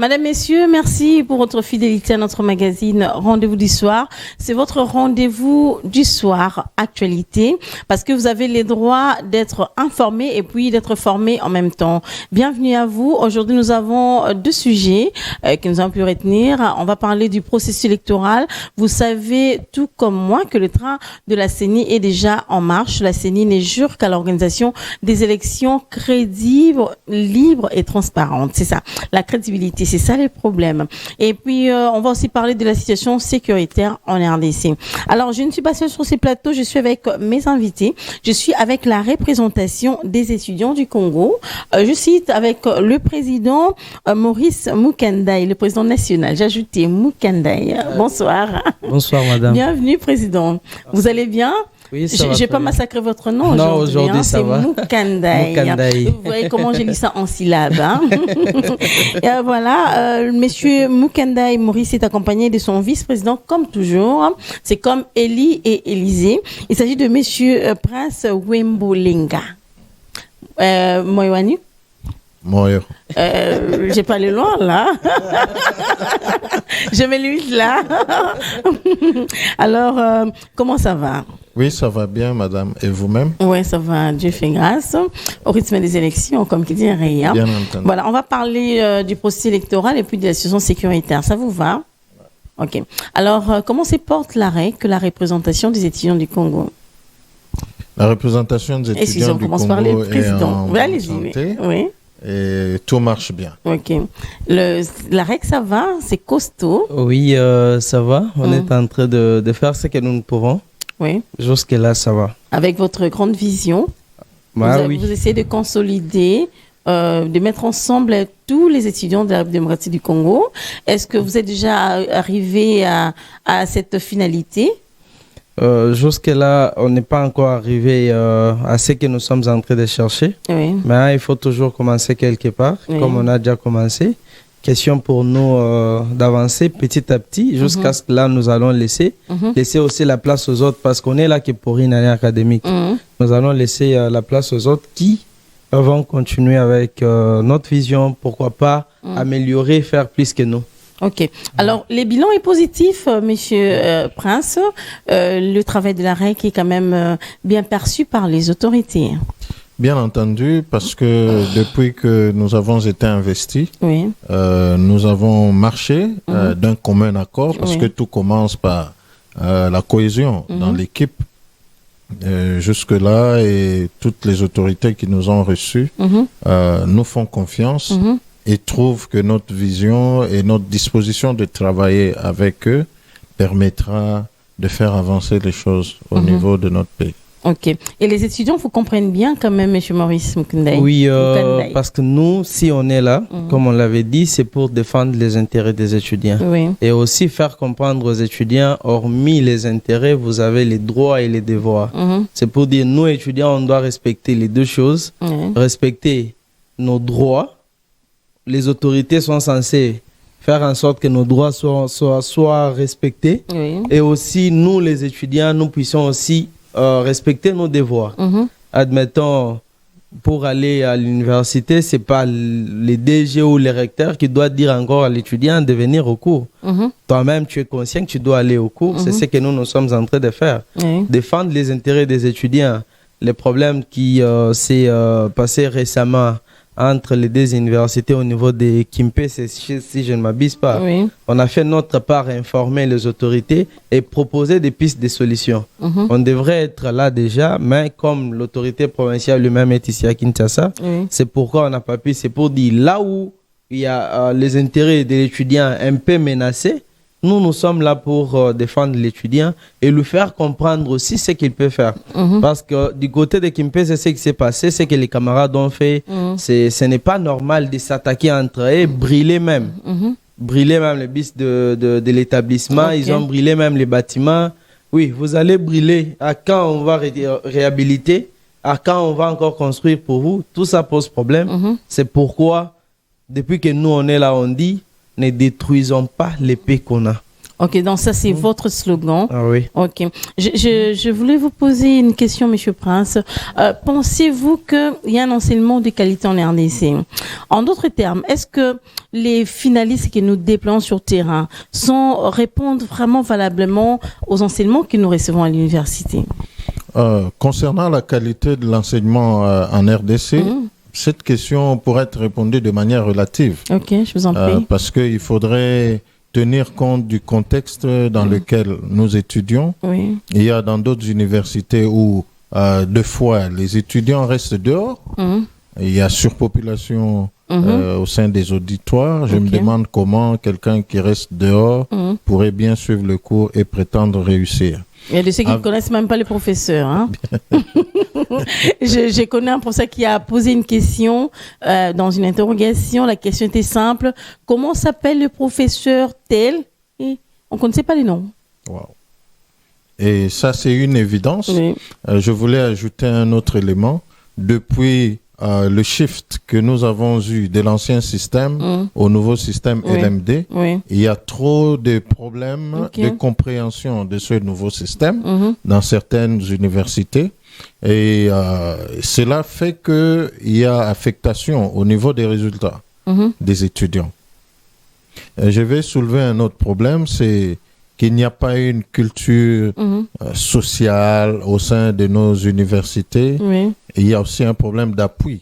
Madame, Messieurs, merci pour votre fidélité à notre magazine Rendez-vous du soir. C'est votre rendez-vous du soir, actualité, parce que vous avez les droits d'être informés et puis d'être formés en même temps. Bienvenue à vous. Aujourd'hui, nous avons deux sujets que nous avons pu retenir. On va parler du processus électoral. Vous savez, tout comme moi, que le train de la CENI est déjà en marche. La CENI n'est jure qu'à l'organisation des élections crédibles, libres et transparentes. C'est ça, la crédibilité. C'est ça les problèmes. Et puis, on va aussi parler de la situation sécuritaire en RDC. Alors, je ne suis pas seule sur ces plateaux, je suis avec mes invités. Je suis avec la représentation des étudiants du Congo. Je cite avec le président Maurice Mukandaï, le président national. J'ai ajouté Mukandaï. Bonsoir. Bonsoir, madame. Bienvenue, président. Vous allez bien? Oui, ça va. Je n'ai pas massacré votre nom non, aujourd'hui. Ça va. C'est Mukandaï. Vous voyez comment j'ai lu ça en syllabes. Hein? Et voilà, monsieur Mukandaï Maurice est accompagné de son vice-président, comme toujours. C'est comme Élie et Élisée. Il s'agit de monsieur Prince Wembolenga. Moyouani? Moyo. J'ai pas le loin là. Je mets l'huile là. Alors, comment ça va? Oui, ça va bien, madame. Et vous-même? Oui, ça va. Dieu fait grâce. Au rythme des élections, comme qui dit rien. Bien entendu. Voilà, on va parler du processus électoral et puis de la situation sécuritaire. Ça vous va? Ok. Alors, comment se porte l'arrêt que la représentation des étudiants du Congo? La représentation des étudiants du commence par les Congo est présidents. en Oui, bonne allez-y. santé Oui. et tout marche bien. Ok. L'arrêt, ça va? C'est costaud? Oui, ça va. On est en train de faire ce que nous pouvons. Oui. Jusque-là, ça va. Avec votre grande vision, Oui. vous essayez de consolider, de mettre ensemble tous les étudiants de la démocratie du Congo. Est-ce que vous êtes déjà arrivé à cette finalité? Jusque-là, on n'est pas encore arrivé à ce que nous sommes en train de chercher. Oui. Mais il faut toujours commencer quelque part, comme on a déjà commencé. Question pour nous d'avancer petit à petit jusqu'à ce que là, nous allons laisser aussi la place aux autres parce qu'on est là que pour une année académique. Nous allons laisser la place aux autres qui vont continuer avec notre vision, pourquoi pas améliorer, faire plus que nous. Ok. Alors, les bilans est positif, monsieur Prince. Le travail de l'arrêt qui est quand même bien perçu par les autorités. Bien entendu, parce que depuis que nous avons été investis, Oui. nous avons marché d'un commun accord, parce que tout commence par la cohésion dans l'équipe. Jusque-là, et toutes les autorités qui nous ont reçus nous font confiance et trouvent que notre vision et notre disposition de travailler avec eux permettra de faire avancer les choses au niveau de notre pays. Ok. Et les étudiants vous comprennent bien quand même, M. Maurice Mukandaï? Oui, parce que nous, si on est là, comme on l'avait dit, c'est pour défendre les intérêts des étudiants. Oui. Et aussi faire comprendre aux étudiants, hormis les intérêts, vous avez les droits et les devoirs. C'est pour dire, nous, étudiants, on doit respecter les deux choses. Respecter nos droits. Les autorités sont censées faire en sorte que nos droits soient respectés. Oui. Et aussi, nous, les étudiants, nous puissions aussi respecter nos devoirs. Admettons, pour aller à l'université, c'est pas les DG ou les recteurs qui doivent dire encore à l'étudiant de venir au cours. Toi-même, tu es conscient que tu dois aller au cours. C'est ce que nous sommes en train de faire. Défendre les intérêts des étudiants. Les problèmes qui s'est passé récemment entre les deux universités au niveau des Kimpe, si je ne m'abuse pas. Oui. On a fait notre part, informer les autorités et proposer des pistes de solutions. On devrait être là déjà, mais comme l'autorité provinciale lui-même est ici à Kinshasa, c'est pourquoi on n'a pas pu. C'est pour dire là où il y a les intérêts de l'étudiant un peu menacés, nous sommes là pour défendre l'étudiant et lui faire comprendre aussi ce qu'il peut faire. Parce que du côté de Kimpe, c'est ce qui s'est passé, c'est que les camarades ont fait. Ce n'est pas normal de s'attaquer entre eux, brûler même. Brûler même les bus de l'établissement, ils ont brûlé même les bâtiments. Oui, vous allez brûler. À quand on va réhabiliter? À quand on va encore construire pour vous? Tout ça pose problème. C'est pourquoi, depuis que nous on est là, on dit ne détruisons pas l'épée qu'on a. Ok, donc ça, c'est votre slogan. Ah oui. Ok. Je voulais vous poser une question, Monsieur Prince. Pensez-vous qu'il y a un enseignement de qualité en RDC? En d'autres termes, est-ce que les finalistes que nous déployons sur terrain répondent vraiment valablement aux enseignements que nous recevons à l'université? Concernant la qualité de l'enseignement en RDC, cette question pourrait être répondue de manière relative. Ok, je vous en prie. Parce qu'il faudrait tenir compte du contexte dans lequel nous étudions. Oui. Il y a dans d'autres universités où, deux fois, les étudiants restent dehors. Il y a surpopulation au sein des auditoires. Je me demande comment quelqu'un qui reste dehors pourrait bien suivre le cours et prétendre réussir. Il y a de ceux qui ne connaissent même pas les professeurs. Hein? je connais un professeur qui a posé une question dans une interrogation. La question était simple. Comment s'appelle le professeur tel? Et on ne connaissait pas les noms. Wow. Et ça, c'est une évidence. Oui. Je voulais ajouter un autre élément. Depuis le shift que nous avons eu de l'ancien système au nouveau système LMD, il y a trop de problèmes de compréhension de ce nouveau système dans certaines universités. Et cela fait qu'il y a affectation au niveau des résultats des étudiants. Je vais soulever un autre problème, c'est qu'il n'y a pas une culture sociale au sein de nos universités. Oui. Il y a aussi un problème d'appui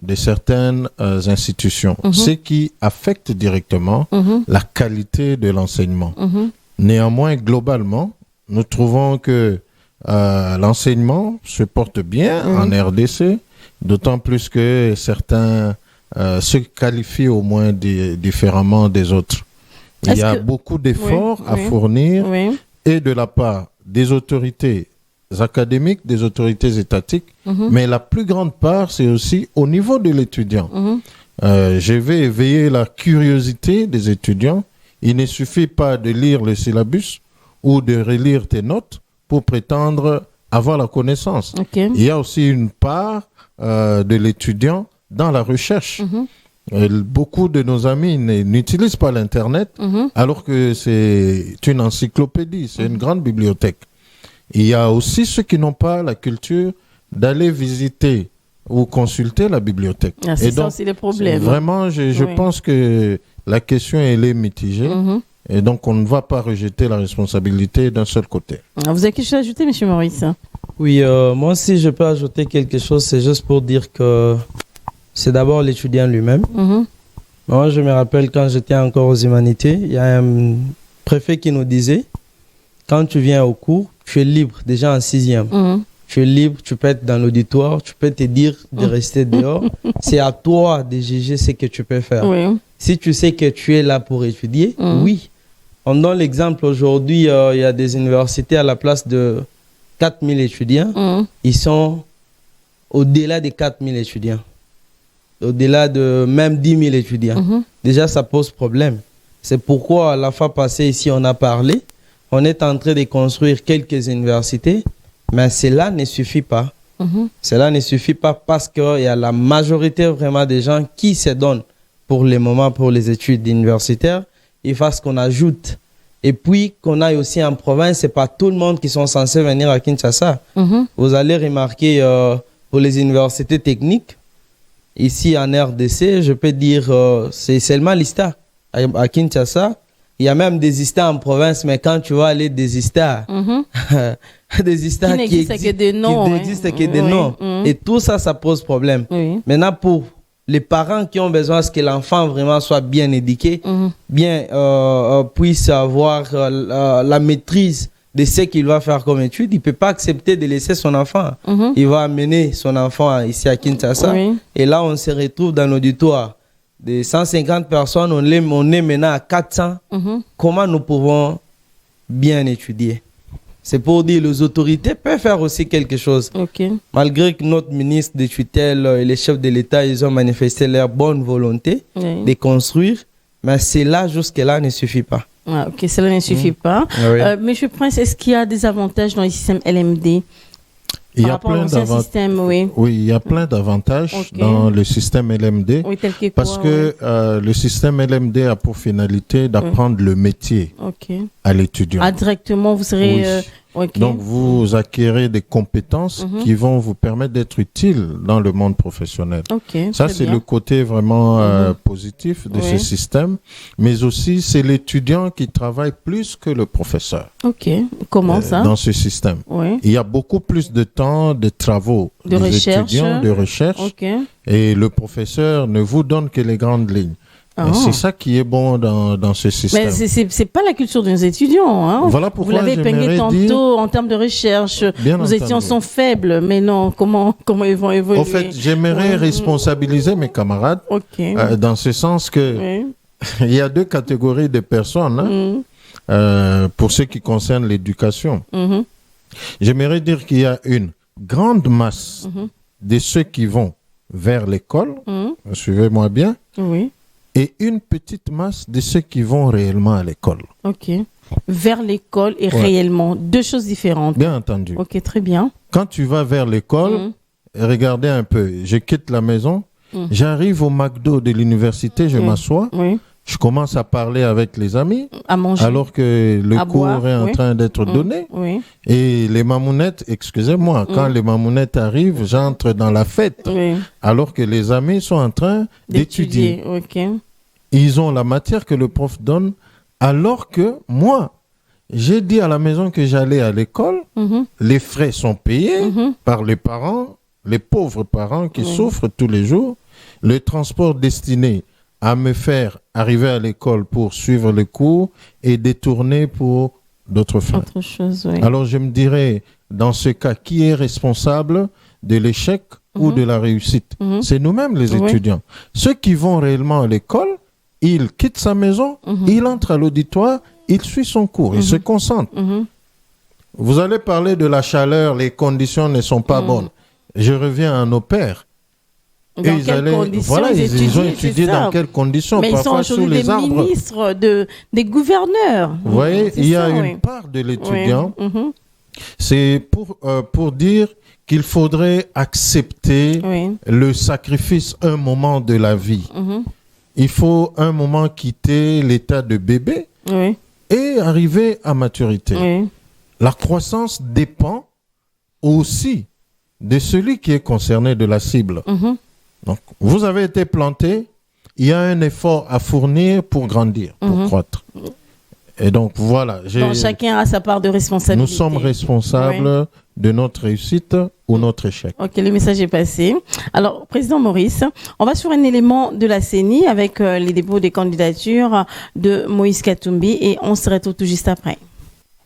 de certaines institutions, ce qui affecte directement la qualité de l'enseignement. Néanmoins, globalement, nous trouvons que l'enseignement se porte bien en RDC, d'autant plus que certains se qualifient au moins différemment des autres. Il y a beaucoup d'efforts à fournir et de la part des autorités académiques, des autorités étatiques, mais la plus grande part, c'est aussi au niveau de l'étudiant. Je vais éveiller la curiosité des étudiants. Il ne suffit pas de lire le syllabus ou de relire tes notes pour prétendre avoir la connaissance. Il y a aussi une part de l'étudiant dans la recherche. Beaucoup de nos amis n'utilisent pas l'Internet alors que c'est une encyclopédie, c'est une grande bibliothèque. Il y a aussi ceux qui n'ont pas la culture d'aller visiter ou consulter la bibliothèque. C'est ça aussi le problème. Vraiment, je pense que la question elle est mitigée et donc on ne va pas rejeter la responsabilité d'un seul côté. Vous avez quelque chose à ajouter, M. Maurice? Oui, moi aussi je peux ajouter quelque chose, c'est juste pour dire que c'est d'abord l'étudiant lui-même. Moi, je me rappelle quand j'étais encore aux humanités, il y a un préfet qui nous disait, quand tu viens au cours, tu es libre, déjà en 6e. Tu es libre, tu peux être dans l'auditoire, tu peux te dire de rester dehors. C'est à toi de juger ce que tu peux faire. Si tu sais que tu es là pour étudier, oui. On donne l'exemple aujourd'hui, il y a des universités à la place de 4000 étudiants. Ils sont au-delà des 4000 étudiants. Au-delà de même 10 000 étudiants. Déjà, ça pose problème. C'est pourquoi, la fois passée, ici, on a parlé. On est en train de construire quelques universités, mais cela ne suffit pas. Cela ne suffit pas parce qu'il y a la majorité vraiment des gens qui se donnent pour le moment pour les études universitaires. Il faut qu'on ajoute. Et puis, qu'on aille aussi en province, ce n'est pas tout le monde qui sont censés venir à Kinshasa. Vous allez remarquer pour les universités techniques, ici en RDC, je peux dire c'est seulement l'ISTA. À Kinshasa, il y a même des ISTA en province, mais quand tu vas aller des ISTA, des ISTA qui n'existent que des noms. Et tout ça, ça pose problème. Maintenant, pour les parents qui ont besoin que l'enfant vraiment soit bien éduqué, bien puisse avoir la maîtrise de ce qu'il va faire comme étude, il ne peut pas accepter de laisser son enfant. Il va amener son enfant ici à Kinshasa. Et là, on se retrouve dans l'auditoire de 150 personnes, on est maintenant à 400. Comment nous pouvons bien étudier? C'est pour dire que les autorités peuvent faire aussi quelque chose. Malgré que notre ministre de tutelle et les chefs de l'État, ils ont manifesté leur bonne volonté de construire, mais cela, jusque-là, ne suffit pas. Cela ne suffit pas. Monsieur Prince, est-ce qu'il y a des avantages dans le système LMD? Il y par a rapport à plein l'ancien d'avantages. système, oui. Oui, il y a plein d'avantages dans le système LMD. Oui, tel que parce quoi, que le système LMD a pour finalité d'apprendre le métier à l'étudiant. Ah, directement, vous serez... Donc, vous acquérez des compétences qui vont vous permettre d'être utile dans le monde professionnel. Ça, c'est le côté vraiment positif de ce système. Mais aussi, c'est l'étudiant qui travaille plus que le professeur. Comment ça? Dans ce système. Il y a beaucoup plus de temps de travaux des étudiants, de recherche. Et le professeur ne vous donne que les grandes lignes. C'est ça qui est bon dans ce système. Mais c'est pas la culture de nos étudiants. Hein. Voilà pourquoi vous l'avez épinglé tantôt en termes de recherche. Nos étudiants sont faibles, mais non, comment ils vont évoluer? En fait, j'aimerais responsabiliser mes camarades dans ce sens que il y a deux catégories de personnes pour ce qui concerne l'éducation. J'aimerais dire qu'il y a une grande masse de ceux qui vont vers l'école, suivez-moi bien, et une petite masse de ceux qui vont réellement à l'école. Vers l'école et réellement, deux choses différentes. Bien entendu. Très bien. Quand tu vas vers l'école, regardez un peu, je quitte la maison, j'arrive au McDo de l'université, je m'assois, je commence à parler avec les amis, à manger, alors que le cours est en train d'être donné. Et les mamounettes, excusez-moi, quand les mamounettes arrivent, j'entre dans la fête, alors que les amis sont en train d'étudier. Ils ont la matière que le prof donne, alors que moi, j'ai dit à la maison que j'allais à l'école, les frais sont payés par les parents, les pauvres parents qui souffrent tous les jours, le transport destiné à me faire arriver à l'école pour suivre les cours et détourner pour d'autres fins. Alors je me dirais, dans ce cas, qui est responsable de l'échec ou de la réussite? C'est nous-mêmes les étudiants. Ceux qui vont réellement à l'école, il quitte sa maison, il entre à l'auditoire, il suit son cours, il se concentre. Vous allez parler de la chaleur, les conditions ne sont pas bonnes. Je reviens à nos pères. Dans quelles conditions ils ont étudié dans quelles conditions, mais parfois ils sont sous les des arbres. Ministres, des gouverneurs. Vous voyez, il y a une part de l'étudiant, c'est pour dire qu'il faudrait accepter le sacrifice un moment de la vie. Il faut un moment quitter l'état de bébé et arriver à maturité. La croissance dépend aussi de celui qui est concerné de la cible. Donc, vous avez été planté, il y a un effort à fournir pour grandir, pour croître. Et donc, voilà. Donc, chacun a sa part de responsabilité. Nous sommes responsables de notre réussite ou notre échec. Le message est passé. Alors, Président Maurice, on va sur un élément de la CENI avec les dépôts des candidatures de Moïse Katumbi et on se retrouve tout juste après.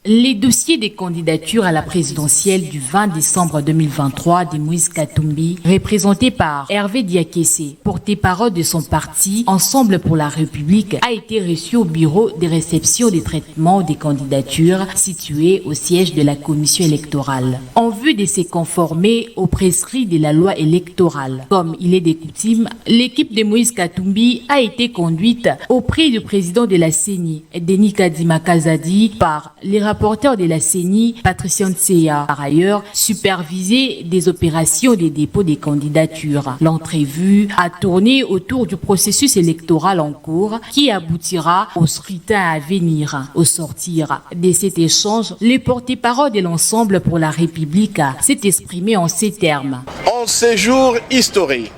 Les dossiers des candidatures à la présidentielle du 20 décembre 2023 de Moïse Katumbi, représenté par Hervé Diakessé, porte-parole de son parti Ensemble pour la République, a été reçu au bureau de réception des traitements des candidatures situé au siège de la commission électorale. En vue de se conformer aux prescrits de la loi électorale, comme il est de coutume, l'équipe de Moïse Katumbi a été conduite auprès du président de la CENI, Denis Kadima Kazadi, par les rapporteur de la CENI, Patricia Ntseya, par ailleurs supervisé des opérations de dépôt des candidatures. L'entrevue a tourné autour du processus électoral en cours qui aboutira au scrutin à venir. Au sortir de cet échange, le porte-parole de l'Ensemble pour la République s'est exprimé en ces termes. En ces jours historiques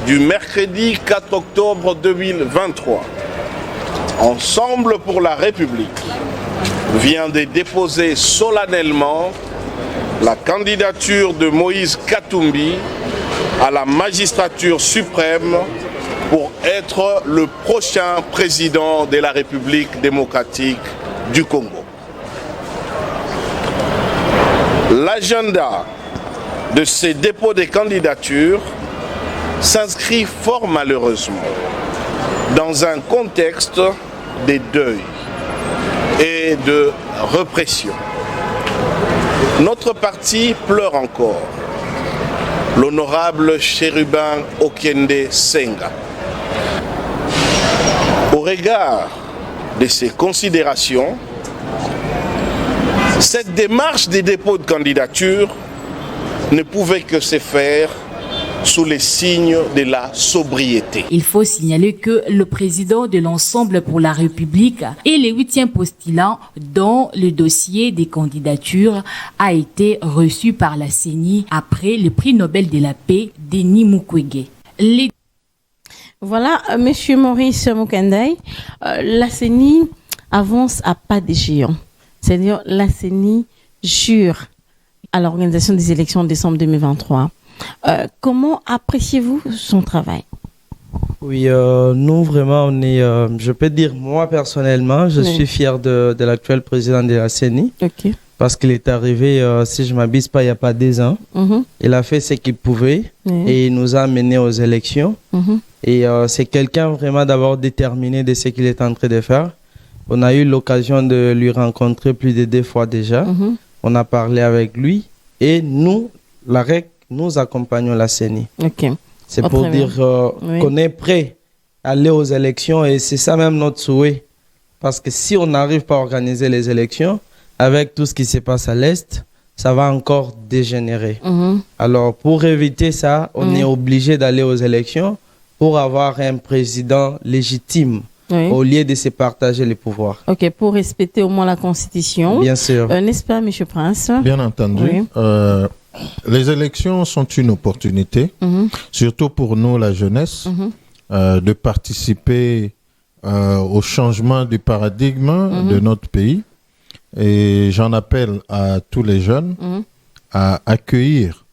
du mercredi 4 octobre 2023, Ensemble pour la République vient de déposer solennellement la candidature de Moïse Katumbi à la magistrature suprême pour être le prochain président de la République démocratique du Congo. L'agenda de ces dépôts de candidatures s'inscrit fort malheureusement dans un contexte de deuil et de répression. Notre parti pleure encore l'honorable Chérubin Okiende Senga. Au regard de ces considérations, cette démarche des dépôts de candidature ne pouvait que se faire sous les signes de la sobriété. Il faut signaler que le président de l'Ensemble pour la République est le 8e postulant dont le dossier des candidatures a été reçu par la CENI après le prix Nobel de la paix Denis Mukwege. Voilà, Monsieur Maurice Mukandai, la CENI avance à pas de géant. C'est-à-dire, la CENI jure à l'organisation des élections en décembre 2023. Comment appréciez-vous son travail? Oui, nous vraiment, on est, je peux dire, moi personnellement, je suis fier de l'actuel président de la CENI. Ok. Parce qu'il est arrivé, si je ne m'abuse pas, il n'y a pas 2 ans. Il a fait ce qu'il pouvait et il nous a menés aux élections. Et c'est quelqu'un vraiment d'abord déterminé de ce qu'il est en train de faire. On a eu l'occasion de lui rencontrer plus de 2 fois déjà. On a parlé avec lui et nous, la REC, nous accompagnons la CENI. Okay. C'est pour dire qu'on est prêt à aller aux élections et c'est ça même notre souhait. Parce que si on n'arrive pas à organiser les élections, avec tout ce qui se passe à l'Est, ça va encore dégénérer. Alors pour éviter ça, on est obligé d'aller aux élections pour avoir un président légitime. Au lieu de se partager les pouvoirs. Ok, pour respecter au moins la Constitution. Bien sûr. N'est-ce pas, M. Prince? Bien entendu. Oui. Les élections sont une opportunité, surtout pour nous, la jeunesse, de participer au changement du paradigme de notre pays. Et j'en appelle à tous les jeunes à accueillir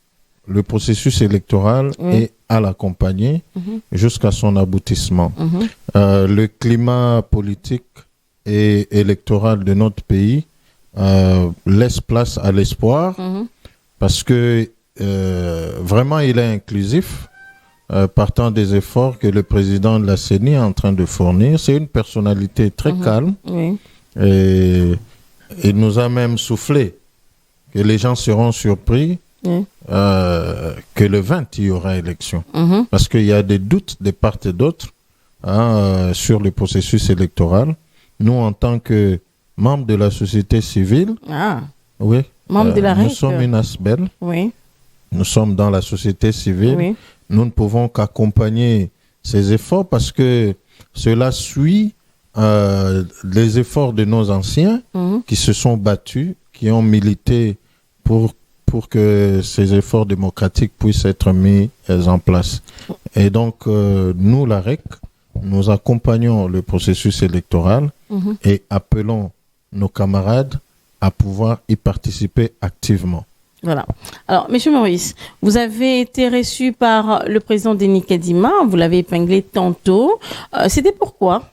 le processus électoral et à l'accompagner jusqu'à son aboutissement. Le climat politique et électoral de notre pays laisse place à l'espoir parce que vraiment il est inclusif partant des efforts que le président de la CENI est en train de fournir. C'est une personnalité très calme et il nous a même soufflé que les gens seront surpris que le 20, il y aura élection. Parce qu'il y a des doutes de part et d'autre sur le processus électoral. Nous, en tant que membres de la société civile, de la nous sommes une ASBEL. Nous sommes dans la société civile. Nous ne pouvons qu'accompagner ces efforts parce que cela suit les efforts de nos anciens qui se sont battus, qui ont milité pour que ces efforts démocratiques puissent être mis en place. Et donc, nous, la REC, nous accompagnons le processus électoral et appelons nos camarades à pouvoir y participer activement. Voilà. Alors, M. Maurice, vous avez été reçu par le président Denis Kadima, vous l'avez épinglé tantôt. C'était pourquoi?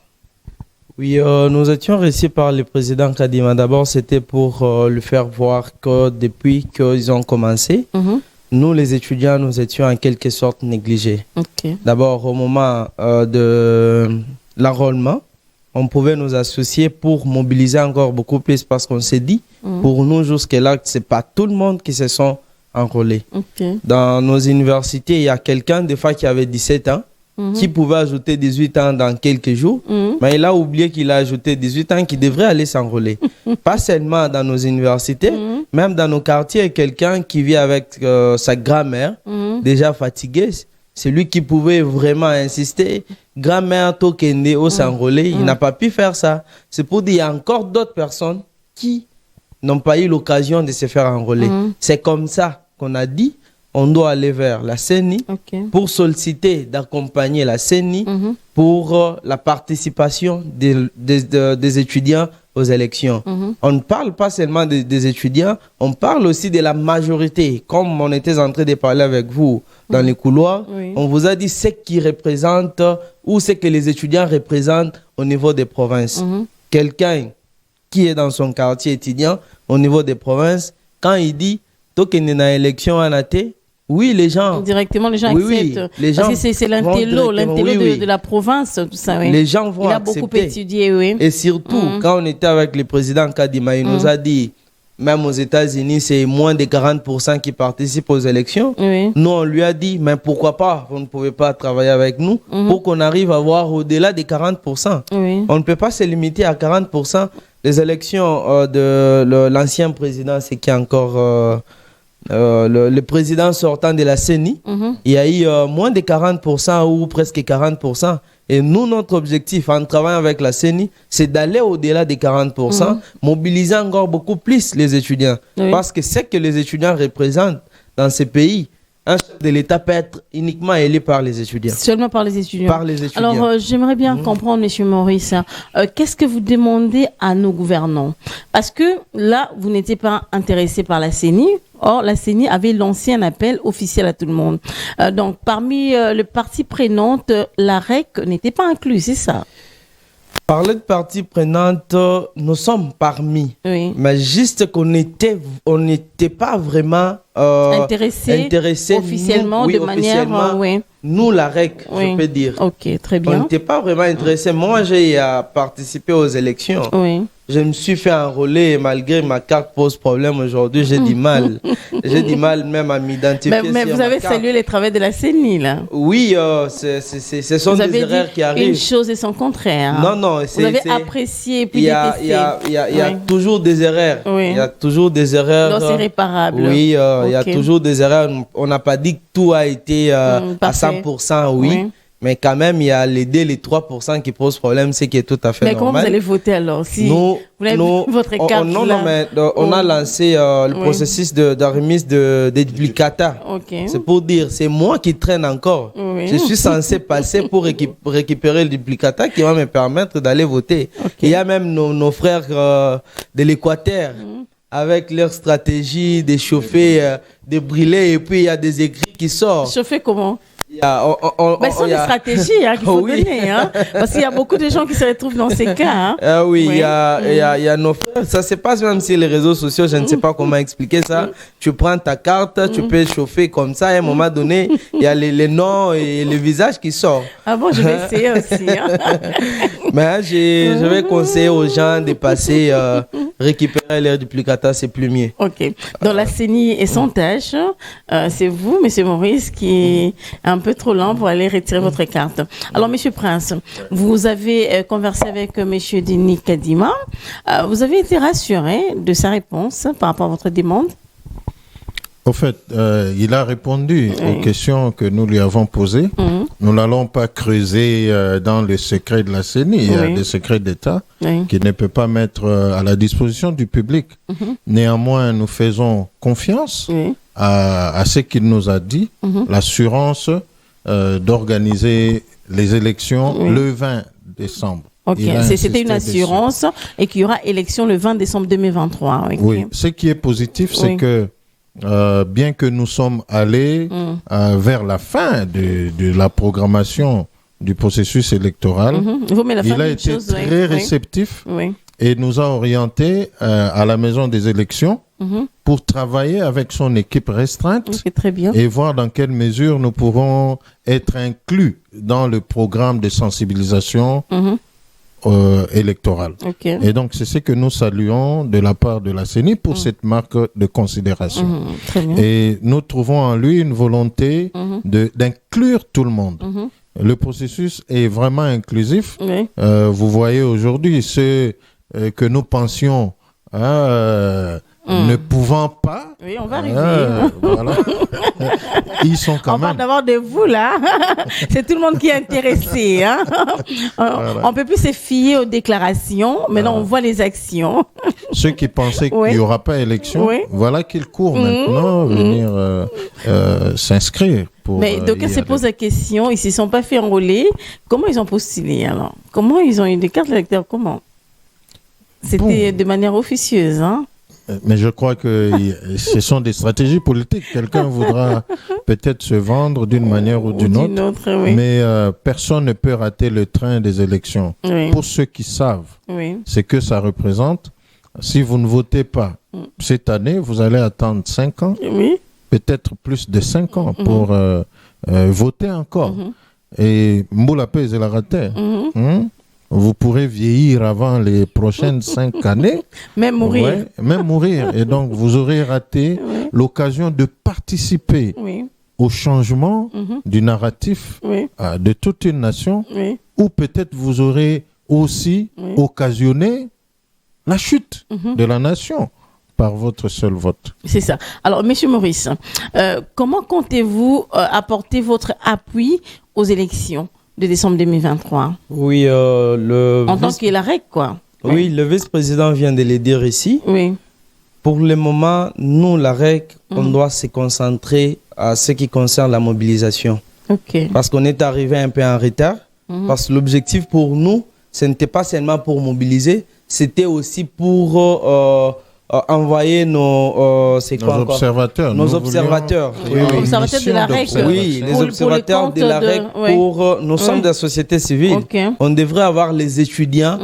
Oui, nous étions reçus par le président Kadima. D'abord, c'était pour lui faire voir que depuis qu'ils ont commencé, nous, les étudiants, nous étions en quelque sorte négligés. D'abord, au moment de l'enrôlement, on pouvait nous associer pour mobiliser encore beaucoup plus parce qu'on s'est dit, pour nous, jusque-là, ce n'est pas tout le monde qui se sont enrôlés. Dans nos universités, il y a quelqu'un, des fois, qui avait 17 ans, qui pouvait ajouter 18 ans dans quelques jours, mais il a oublié qu'il a ajouté 18 ans, qui devrait aller s'enrôler. Pas seulement dans nos universités, même dans nos quartiers, quelqu'un qui vit avec sa grand-mère, déjà fatiguée, c'est lui qui pouvait vraiment insister. Grand-mère Tokende au s'enrôler, il n'a pas pu faire ça. C'est pour dire qu'il y a encore d'autres personnes qui n'ont pas eu l'occasion de se faire enrôler. C'est comme ça qu'on a dit, on doit aller vers la CENI pour solliciter d'accompagner la CENI pour la participation des étudiants aux élections. On ne parle pas seulement des étudiants, on parle aussi de la majorité. Comme on était en train de parler avec vous dans les couloirs, on vous a dit ce qui représente ou ce que les étudiants représentent au niveau des provinces. Quelqu'un qui est dans son quartier étudiant au niveau des provinces, quand il dit « Tokene na élection en athée », oui, les gens... Directement, les gens acceptent. Les gens parce que c'est l'intello de la province, tout ça. Les gens vont accepter. Il a beaucoup étudié, Et surtout, quand on était avec le président Kadima, il nous a dit, même aux États-Unis, c'est moins de 40% qui participent aux élections. Nous, on lui a dit, mais pourquoi pas? Vous ne pouvez pas travailler avec nous pour qu'on arrive à avoir au-delà des 40%. On ne peut pas se limiter à 40%. Les élections de l'ancien président, c'est qui encore... le président sortant de la CENI, il y a eu moins de 40% ou presque 40%. Et nous, notre objectif en travaillant avec la CENI, c'est d'aller au-delà des 40%, mobiliser encore beaucoup plus les étudiants. Oui. Parce que c'est que les étudiants représentent dans ces pays. Un chef de l'État peut être uniquement élu par les étudiants. Seulement par les étudiants. Par les étudiants. Alors, j'aimerais bien comprendre, Monsieur Maurice, qu'est-ce que vous demandez à nos gouvernants? Parce que là, vous n'étiez pas intéressé par la CENI. Or, la CENI avait lancé un appel officiel à tout le monde. Donc, parmi les parties prenantes, la REC n'était pas inclus, c'est ça? Parler de parties prenantes, nous sommes parmi. Oui. Mais juste qu'on n'était pas vraiment intéressés officiellement, nous, de manière... oui. Nous, la REC, Oui. je peux dire. Ok, très On bien. n'était pas vraiment intéressés. Moi, j'ai participé aux élections. Oui. Je me suis fait enrôler et malgré ma carte pose problème aujourd'hui, j'ai du mal. J'ai du mal même à m'identifier. Mais vous avez salué les travaux de la CENI, là. Oui, ce sont Vous des avez erreurs dit qui arrivent. une chose et son contraire. Non, non. Vous avez apprécié et puis détesté. Il y a Oui. toujours des erreurs. Oui. Il y a toujours des erreurs. Donc c'est réparable. Oui, il y a Ok. toujours des erreurs. On n'a pas dit que tout a été à parfait. 100%, oui. Mais quand même, il y a les 3% qui posent problème, c'est qui est tout à fait Mais normal. comment vous allez voter alors si Nous, vous avez votre carte non, là? non, mais on a lancé le processus de remise de duplicata. Ok. C'est pour dire, c'est moi qui traîne encore. Oui. Je suis censé passer pour récupérer le duplicata qui va me permettre d'aller voter. Ok. Il y a même nos frères de l'Équateur avec leur stratégie de chauffer, de brûler, et puis il y a des écrits qui sortent. Chauffer comment? Il y a- Mais ce sont des stratégies qu'il faut Oui. donner. Hein, parce qu'il y a beaucoup de gens qui se retrouvent dans ces cas. Hein. Ah oui, Oui. il y a nos frères. Ça se passe même sur les réseaux sociaux. Je ne sais pas comment expliquer ça. Tu prends ta carte, tu peux chauffer comme ça. À un moment donné, il y a les noms et les visages qui sortent. Ah bon, je vais essayer aussi. Hein. Mais je vais conseiller aux gens de passer, récupérer leur duplicata, c'est plus mieux. Ok. Dans la CENI et son tâche, c'est vous, Monsieur Maurice, qui est un peu trop lent pour aller retirer votre carte. Alors, Monsieur Prince, vous avez conversé avec Monsieur Denis Kadima. Vous avez été rassuré de sa réponse par rapport à votre demande? Au fait, il a répondu aux questions que nous lui avons posées. Nous n'allons pas creuser dans le secret de la CENI. Il y a des secrets d'État qui ne peut pas mettre à la disposition du public. Néanmoins, nous faisons confiance à ce qu'il nous a dit, l'assurance d'organiser les élections le 20 décembre. Ok, c'était une assurance et qu'il y aura élection le 20 décembre 2023. Okay. Oui, ce qui est positif, c'est que bien que nous sommes allés vers la fin de la programmation du processus électoral, il a été très réceptif et nous a orientés à la maison des élections pour travailler avec son équipe restreinte très bien. Et voir dans quelle mesure nous pourrons être inclus dans le programme de sensibilisation électorale. Okay. Et donc, c'est ce que nous saluons de la part de la CENI pour cette marque de considération. Très bien. Et nous trouvons en lui une volonté d'inclure tout le monde. Le processus est vraiment inclusif. Vous voyez aujourd'hui ceux que nous pensions ne pouvant pas. Oui, on va arriver. Voilà. Ils sont quand même. On parle d'abord de vous, là. C'est tout le monde qui est intéressé. Hein? On ne peut plus se fier aux déclarations. Maintenant, on voit les actions. Ceux qui pensaient qu'il n'y aura pas élection, voilà qu'ils courent maintenant venir s'inscrire. Mais donc, ils se posent la question, ils ne se sont pas fait enrôler. Comment ils ont postulé alors? Comment ils ont eu des cartes d'électeurs? Comment? C'était de manière officieuse, hein? Mais je crois que ce sont des stratégies politiques. Quelqu'un voudra peut-être se vendre d'une manière ou d'une autre, mais personne ne peut rater le train des élections. Pour ceux qui savent ce que ça représente, si vous ne votez pas cette année, vous allez attendre 5 ans, peut-être plus de 5 ans pour voter encore. Et Mboula Pez et la raté. Vous pourrez vieillir avant les prochaines 5 années. Même mourir. Ouais, même mourir. Et donc, vous aurez raté l'occasion de participer au changement du narratif de toute une nation. Ou peut-être vous aurez aussi occasionné la chute de la nation. par votre seul vote. C'est ça. Alors, Monsieur Maurice, comment comptez-vous apporter votre appui aux élections de décembre 2023? Oui, en tant que la règle, quoi. Oui, le vice-président vient de le dire ici. Oui. Pour le moment, nous, la REC, on doit se concentrer à ce qui concerne la mobilisation. Ok. Parce qu'on est arrivé un peu en retard. Parce que l'objectif pour nous, ce n'était pas seulement pour mobiliser, c'était aussi pour envoyer nos observateurs. Nos observateurs. Oui, oui. Observateurs de la REC. Oui, les observateurs de la REC pour nos centres de la société civile. Okay. On devrait avoir les étudiants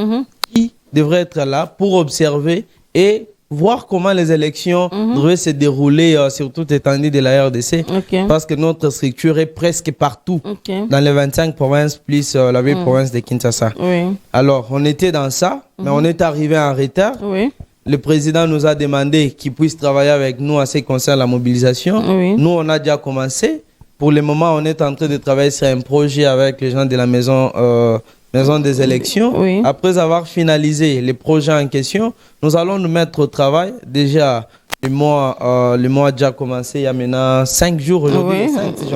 qui devraient être là pour observer et voir comment les élections devraient se dérouler sur toute l'étendue de la RDC. Okay. Parce que notre structure est presque partout, Okay. dans les 25 provinces, plus la ville province de Kinshasa. Oui. Alors, on était dans ça, mais on est arrivé en retard. Oui. Le président nous a demandé qu'il puisse travailler avec nous en ce qui concerne la mobilisation. Oui. Nous, on a déjà commencé. Pour le moment, on est en train de travailler sur un projet avec les gens de la maison des élections. Oui. Après avoir finalisé les projets en question, nous allons nous mettre au travail. Déjà, le mois a déjà commencé il y a maintenant 5 jours aujourd'hui.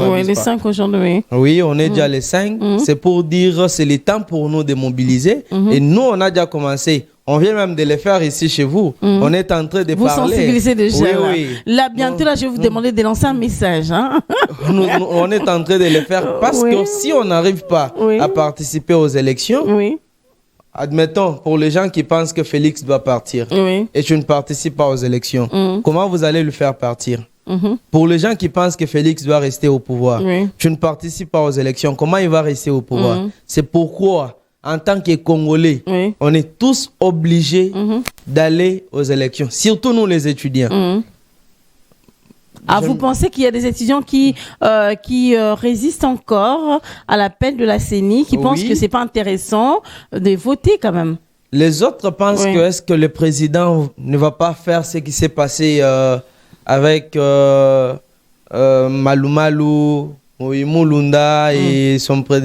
Oui, les 5 aujourd'hui. Oui, on est déjà les 5. C'est pour dire c'est le temps pour nous de mobiliser. Et nous, on a déjà commencé. On vient même de les faire ici chez vous. On est en train de vous parler. Vous sensibilisez déjà. Oui, là. oui. Là, bientôt, là, je vais vous demander de lancer un message. Hein? On est en train de les faire parce que si on n'arrive pas à participer aux élections, admettons, pour les gens qui pensent que Félix doit partir et tu ne participes pas aux élections, comment vous allez le faire partir? Pour les gens qui pensent que Félix doit rester au pouvoir, tu ne participes pas aux élections, comment il va rester au pouvoir? C'est pourquoi, en tant que Congolais, on est tous obligés d'aller aux élections, surtout nous les étudiants. Vous pensez qu'il y a des étudiants qui résistent encore à l'appel de la CENI, qui pensent que c'est pas intéressant de voter quand même? Les autres pensent que est-ce que le président ne va pas faire ce qui s'est passé avec Malou Malou, Mulunda et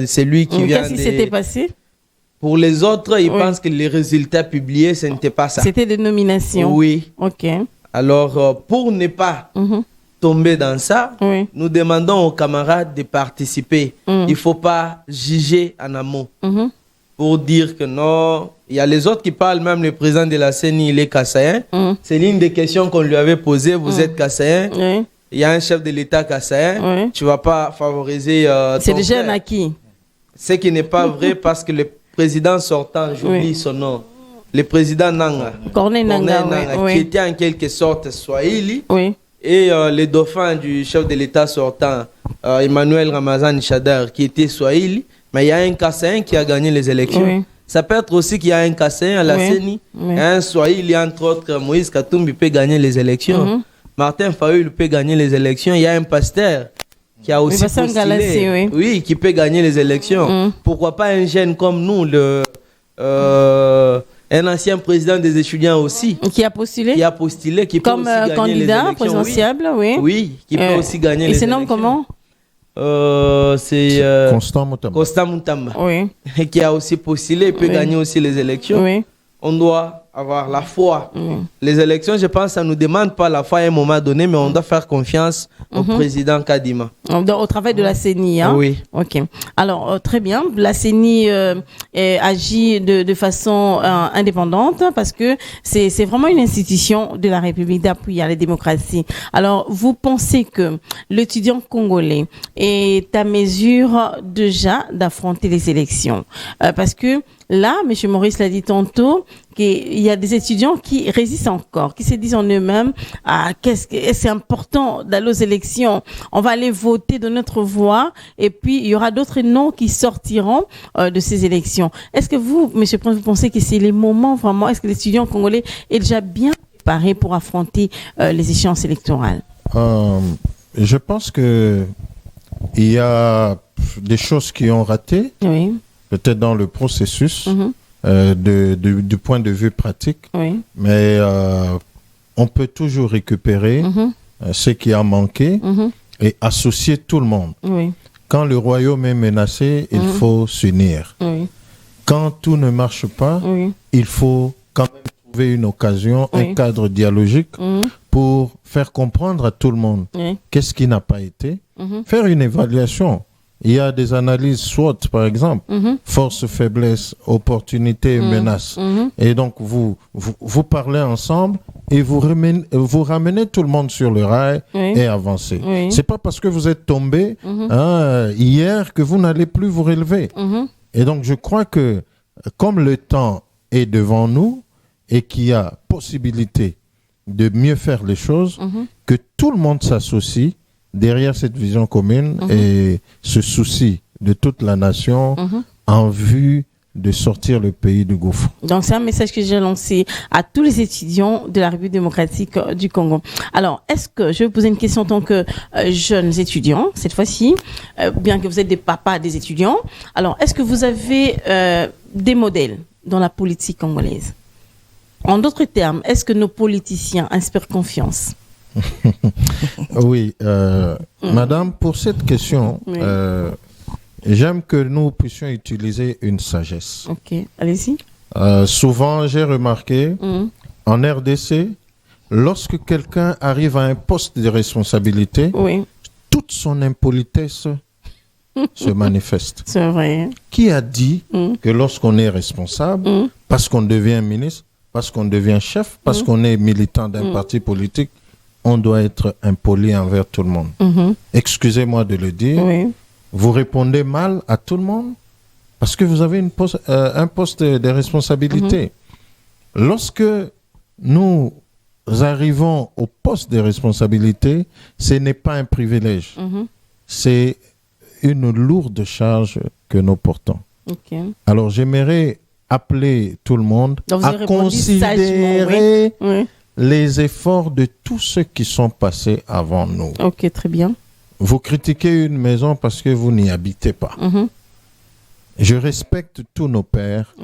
c'est lui qui vient de... Qu'est-ce qui s'était passé? Pour les autres, ils pensent que les résultats publiés, ce n'était pas ça. C'était des nominations. Oui. Ok. Alors, pour ne pas tomber dans ça, nous demandons aux camarades de participer. Il ne faut pas juger en amont. Pour dire que non, il y a les autres qui parlent, même le président de la CENI, il est kassaïen. C'est l'une des questions qu'on lui avait posées, vous êtes kassaïen. Il y a un chef de l'État kassaïen. Tu ne vas pas favoriser c'est déjà un acquis. Ce qui n'est pas vrai parce que le président sortant, j'oublie son nom, le président Nanga, Corneille Nanga, qui était en quelque sorte Swahili, et le dauphin du chef de l'État sortant, Emmanuel Ramazan Chadar, qui était Swahili, mais il y a un Kassaïen qui a gagné les élections. Ça peut être aussi qu'il y a un Kassaïen à la CENI, un Swahili, entre autres, Moïse Katumbi peut gagner les élections, Martin Fayulu peut gagner les élections, il y a un pasteur qui a aussi postulé, qui peut gagner les élections. Pourquoi pas un jeune comme nous, un ancien président des étudiants aussi. Qui a postulé? Qui a postulé, qui peut comme aussi gagner candidat les élections. présidentiable, Oui, qui peut aussi gagner les élections. Et c'est nom comment? C'est Constant Moutamba. Constant Moutamba. Qui a aussi postulé et peut gagner aussi les élections. On doit avoir la foi. Les élections, je pense, ça ne nous demande pas la foi à un moment donné, mais on doit faire confiance au président Kadima. Au travail de la CENI, hein? Oui. Ok. Alors, très bien. La CENI agit de façon indépendante parce que c'est vraiment une institution de la République d'appui à la démocratie. Alors, vous pensez que l'étudiant congolais est à mesure déjà d'affronter les élections? Parce que là, M. Maurice l'a dit tantôt, qu'il y a des étudiants qui résistent encore, qui se disent en eux-mêmes, c'est important d'aller aux élections, on va aller voter de notre voix, et puis il y aura d'autres noms qui sortiront de ces élections. Est-ce que vous, M. Prince, vous pensez que c'est les moments vraiment, est-ce que l'étudiant congolais est déjà bien préparé pour affronter les échéances électorales? Je pense que il y a des choses qui ont raté. Peut-être dans le processus, du point de vue pratique, mais on peut toujours récupérer ce qui a manqué et associer tout le monde. Quand le royaume est menacé, il faut s'unir. Quand tout ne marche pas, il faut quand même trouver une occasion, un cadre dialogique pour faire comprendre à tout le monde qu'est-ce qui n'a pas été, faire une évaluation. Il y a des analyses SWOT, par exemple, force, faiblesse, opportunité, menace. Et donc, vous parlez ensemble et vous ramenez tout le monde sur le rail et avancez. C'est pas parce que vous êtes tombé hier que vous n'allez plus vous relever. Et donc, je crois que comme le temps est devant nous et qu'il y a possibilité de mieux faire les choses, que tout le monde s'associe derrière cette vision commune et ce souci de toute la nation en vue de sortir le pays du gouffre. Donc, c'est un message que j'ai lancé à tous les étudiants de la République démocratique du Congo. Alors, est-ce que, je vais vous poser une question en tant que jeunes étudiants, cette fois-ci, bien que vous êtes des papas des étudiants. Alors, est-ce que vous avez des modèles dans la politique congolaise? En d'autres termes, est-ce que nos politiciens inspirent confiance? Oui, madame, pour cette question, j'aime que nous puissions utiliser une sagesse. Ok, allez-y. Souvent, j'ai remarqué, en RDC, lorsque quelqu'un arrive à un poste de responsabilité, toute son impolitesse se manifeste. C'est vrai. Qui a dit que lorsqu'on est responsable, parce qu'on devient ministre, parce qu'on devient chef, parce qu'on est militant d'un parti politique, on doit être impoli envers tout le monde. Excusez-moi de le dire. Vous répondez mal à tout le monde parce que vous avez un poste de responsabilité. Lorsque nous arrivons au poste de responsabilité, ce n'est pas un privilège. C'est une lourde charge que nous portons. Alors, j'aimerais appeler tout le monde à considérer les efforts de tous ceux qui sont passés avant nous. Ok, très bien. Vous critiquez une maison parce que vous n'y habitez pas. Je respecte tous nos pères,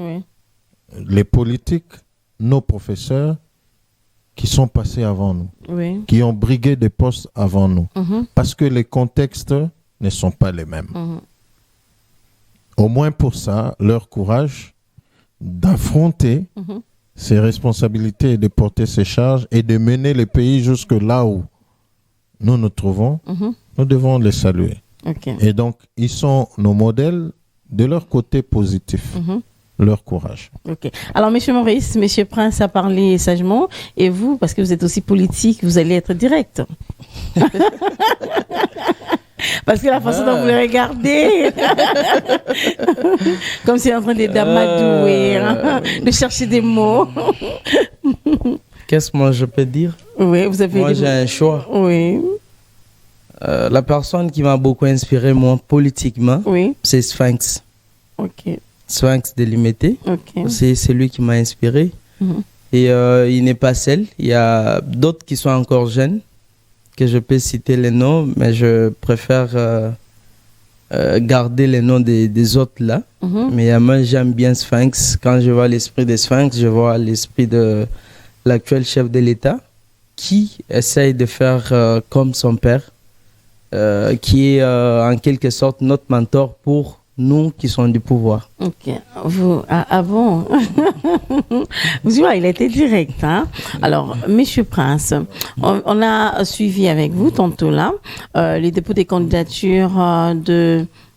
les politiques, nos professeurs qui sont passés avant nous, qui ont brigué des postes avant nous, parce que les contextes ne sont pas les mêmes. Au moins pour ça, leur courage d'affronter ses responsabilités et de porter ses charges et de mener le pays jusque là où nous nous trouvons, nous devons les saluer. Et donc, ils sont nos modèles de leur côté positif, leur courage. Alors, M. Maurice, M. Prince a parlé sagement, et vous, parce que vous êtes aussi politique, vous allez être direct. Parce que la façon dont vous les regardez, comme si en train d'amadouer, de chercher des mots. Qu'est-ce que moi je peux dire? Vous avez moi, j'ai un choix. La personne qui m'a beaucoup inspiré, moi, politiquement, c'est Sphinx. Sphinx délimité. C'est lui qui m'a inspiré. Et il n'est pas seul. Il y a d'autres qui sont encore jeunes, que je peux citer les noms, mais je préfère garder les noms des autres là. Mais moi, j'aime bien Sphinx. Quand je vois l'esprit de Sphinx, je vois l'esprit de l'actuel chef de l'État qui essaye de faire comme son père, qui est en quelque sorte notre mentor pour nous qui sommes du pouvoir. Vous, bon. Vous voyez, il a été direct. Alors, Monsieur Prince, on a suivi avec vous tantôt là les dépôts des candidatures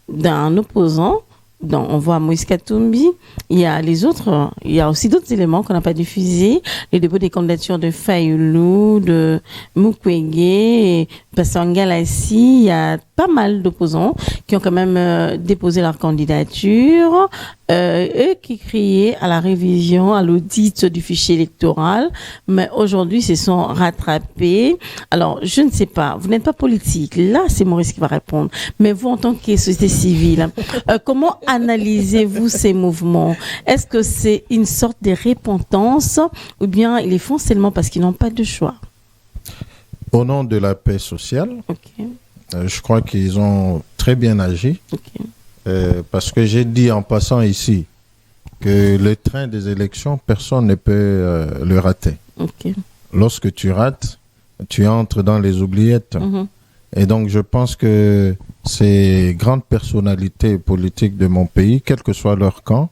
d'un opposant. Donc, on voit Moïse Katumbi. Il y a aussi d'autres éléments qu'on n'a pas diffusés. Les dépôts des candidatures de Fayulu, de Mukwege, Passangalassi. Il y a pas mal d'opposants qui ont quand même déposé leur candidature, eux qui criaient à la révision, à l'audit du fichier électoral, mais aujourd'hui se sont rattrapés. Alors, je ne sais pas, vous n'êtes pas politique, là c'est Maurice qui va répondre, mais vous en tant que société civile, comment analysez-vous ces mouvements? Est-ce que c'est une sorte de repentance ou bien ils les font seulement parce qu'ils n'ont pas de choix? Au nom de la paix sociale, je crois qu'ils ont très bien agi. Parce que j'ai dit en passant ici que le train des élections, personne ne peut le rater. Lorsque tu rates, tu entres dans les oubliettes. Et donc, je pense que ces grandes personnalités politiques de mon pays, quel que soit leur camp,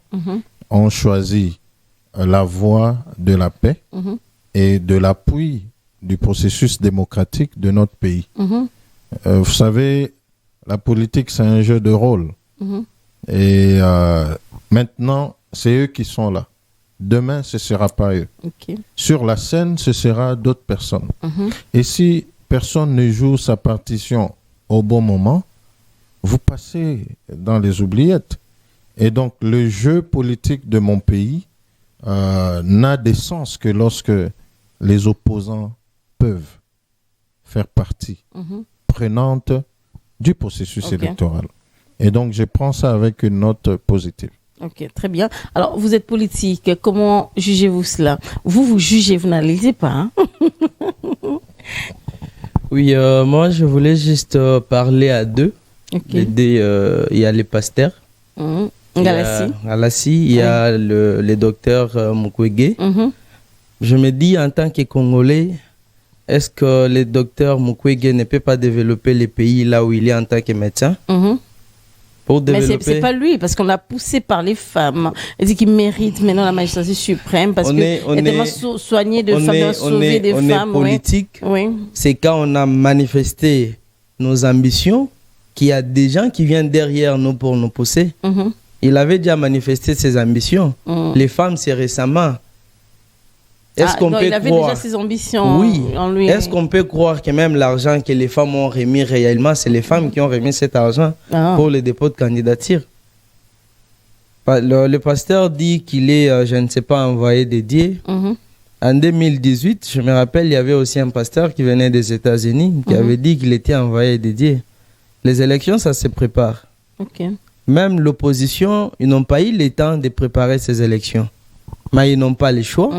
ont choisi la voie de la paix et de l'appui du processus démocratique de notre pays. Vous savez, la politique, c'est un jeu de rôle. Et maintenant, c'est eux qui sont là. Demain, ce ne sera pas eux. Sur la scène, ce sera d'autres personnes. Et si personne ne joue sa partition au bon moment, vous passez dans les oubliettes. Et donc, le jeu politique de mon pays n'a de sens que lorsque les opposants peuvent faire partie prenante du processus électoral. Et donc, je prends ça avec une note positive. Ok, très bien. Alors, vous êtes politique. Comment jugez-vous cela? Vous jugez, vous n'analysez pas. Hein? Oui, moi, je voulais juste parler à deux. Il y a les pasteurs. Galassi, il y a le docteur Mukwege. Je me dis, en tant que Congolais, est-ce que le docteur Mukwege ne peut pas développer les pays là où il est en tant que médecin? Pour développer... Mais c'est pas lui, parce qu'on l'a poussé par les femmes. Il dit qu'il mérite maintenant la magistrature suprême, parce qu'il est tellement soigné de femmes, sauvé des femmes. On est politique. Oui. C'est quand on a manifesté nos ambitions qu'il y a des gens qui viennent derrière nous pour nous pousser. Il avait déjà manifesté ses ambitions. Les femmes, c'est récemment. Est-ce qu'on peut il avait croire... déjà ses ambitions en lui. Est-ce qu'on peut croire que même l'argent que les femmes ont remis réellement, c'est les femmes qui ont remis cet argent pour le dépôt de candidature? Le pasteur dit qu'il est, je ne sais pas, envoyé dédié. En 2018, je me rappelle, il y avait aussi un pasteur qui venait des États-Unis qui avait dit qu'il était envoyé dédié. Les élections, ça se prépare. Même l'opposition, ils n'ont pas eu le temps de préparer ces élections. Mais ils n'ont pas le choix.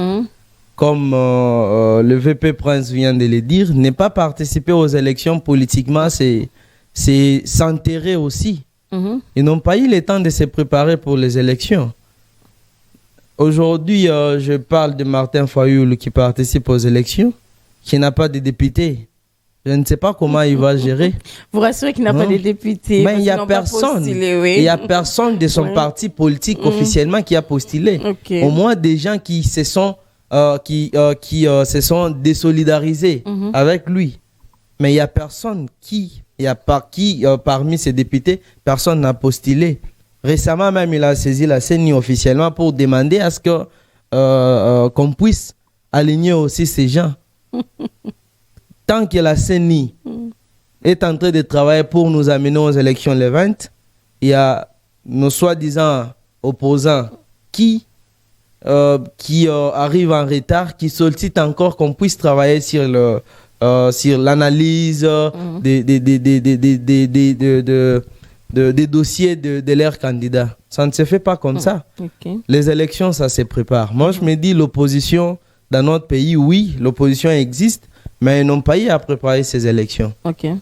Comme le VP Prince vient de le dire, ne pas participer aux élections politiquement, c'est s'enterrer aussi. Ils n'ont pas eu le temps de se préparer pour les élections. Aujourd'hui, je parle de Martin Fayoulou qui participe aux élections, qui n'a pas de député. Je ne sais pas comment il va gérer. Vous rassurez qu'il n'a pas de député. Mais il n'y a personne. Il n'y a personne de son parti politique officiellement qui a postulé. Au moins des gens qui se sont se sont désolidarisés avec lui. Mais il n'y a personne parmi ces députés, personne n'a postulé. Récemment même, il a saisi la CENI officiellement pour demander à ce que qu'on puisse aligner aussi ces gens. Tant que la CENI est en train de travailler pour nous amener aux élections le 20, il y a nos soi-disant opposants qui arrivent en retard, qui sollicitent encore qu'on puisse travailler sur l'analyse des dossiers de leurs candidats. Ça ne se fait pas comme ça. Les élections, ça se prépare. Moi, je me dis, l'opposition dans notre pays, oui, l'opposition existe, mais ils n'ont pas eu à préparer ces élections.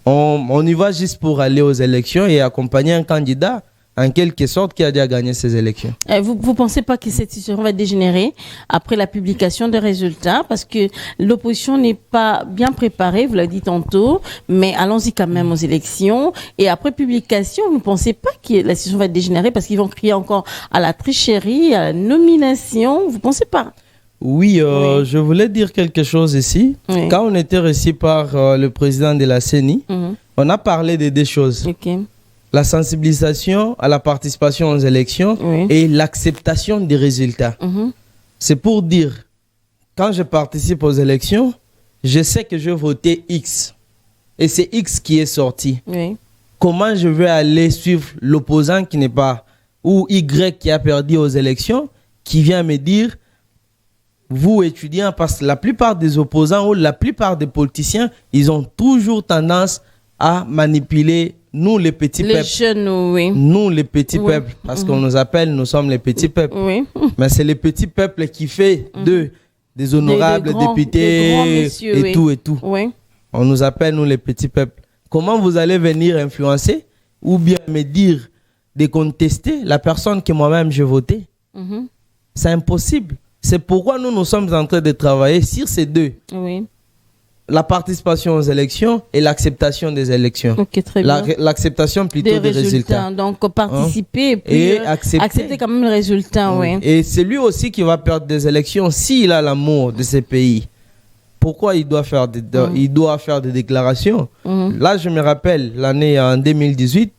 On y va juste pour aller aux élections et accompagner un candidat en quelque sorte qui a déjà gagné ces élections. Vous ne pensez pas que cette situation va dégénérer après la publication des résultats, parce que l'opposition n'est pas bien préparée, vous l'avez dit tantôt, mais allons-y quand même aux élections. Et après publication, vous ne pensez pas que la situation va dégénérer parce qu'ils vont crier encore à la tricherie, à la nomination? Vous ne pensez pas? Oui, je voulais dire quelque chose ici. Quand on était reçu par le président de la CENI, on a parlé de deux choses. La sensibilisation à la participation aux élections et l'acceptation des résultats. C'est pour dire, quand je participe aux élections, je sais que je vais voter X. Et c'est X qui est sorti. Comment je vais aller suivre l'opposant qui n'est pas, ou Y qui a perdu aux élections, qui vient me dire, vous étudiants, parce que la plupart des opposants ou la plupart des politiciens, ils ont toujours tendance à manipuler nous les petits peuples. Jeunes, nous les petits peuples, parce qu'on nous appelle, nous sommes les petits peuples. Mais c'est les petits peuples qui fait des honorables députés et tout. On nous appelle, nous les petits peuples. Comment vous allez venir influencer ou bien me dire de contester la personne que moi-même j'ai votée? C'est impossible. C'est pourquoi nous sommes en train de travailler sur ces deux. la participation aux élections et l'acceptation des élections. Ok, très bien. L'acceptation plutôt des résultats. Donc, participer et puis Et accepter quand même le résultat, oui. Et c'est lui aussi qui va perdre des élections s'il a l'amour de ces pays. Pourquoi il doit faire des déclarations? Là, je me rappelle l'année en 2018,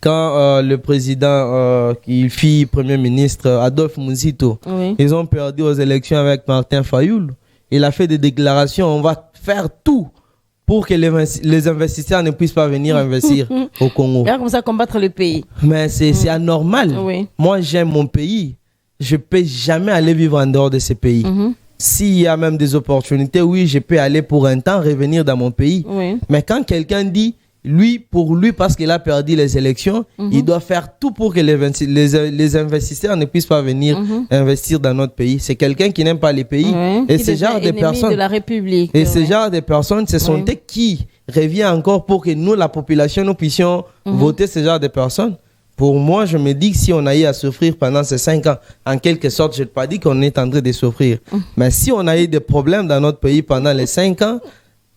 quand le président qui fit Premier ministre Adolphe Muzito, ils ont perdu aux élections avec Martin Fayoul. Il a fait des déclarations, on va faire tout pour que les investisseurs ne puissent pas venir investir au Congo. Comme ça, combattre le pays. Mais c'est anormal. Oui. Moi, j'aime mon pays. Je ne peux jamais aller vivre en dehors de ce pays. S'il y a même des opportunités, oui, je peux aller pour un temps, revenir dans mon pays. Oui. Mais quand quelqu'un dit, pour lui, parce qu'il a perdu les élections, il doit faire tout pour que les investisseurs ne puissent pas venir investir dans notre pays. C'est quelqu'un qui n'aime pas les pays. Et ce genre de personnes, de la République. et ce genre de personnes, ce sont eux qui revient encore pour que nous, la population, nous puissions voter ce genre de personnes. Pour moi, je me dis que si on a eu à souffrir pendant ces 5 ans, en quelque sorte, je n'ai pas dit qu'on est en train de souffrir. Mais si on a eu des problèmes dans notre pays pendant les 5 ans,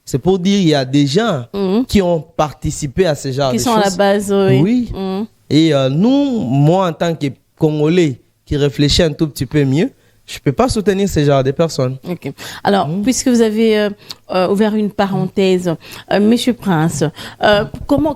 c'est pour dire qu'il y a des gens qui ont participé à ce genre de choses. Qui sont à la base, oui. Et moi, en tant que Congolais qui réfléchit un tout petit peu mieux, je ne peux pas soutenir ce genre de personnes. Okay. Alors, puisque vous avez ouvert une parenthèse, Monsieur Prince,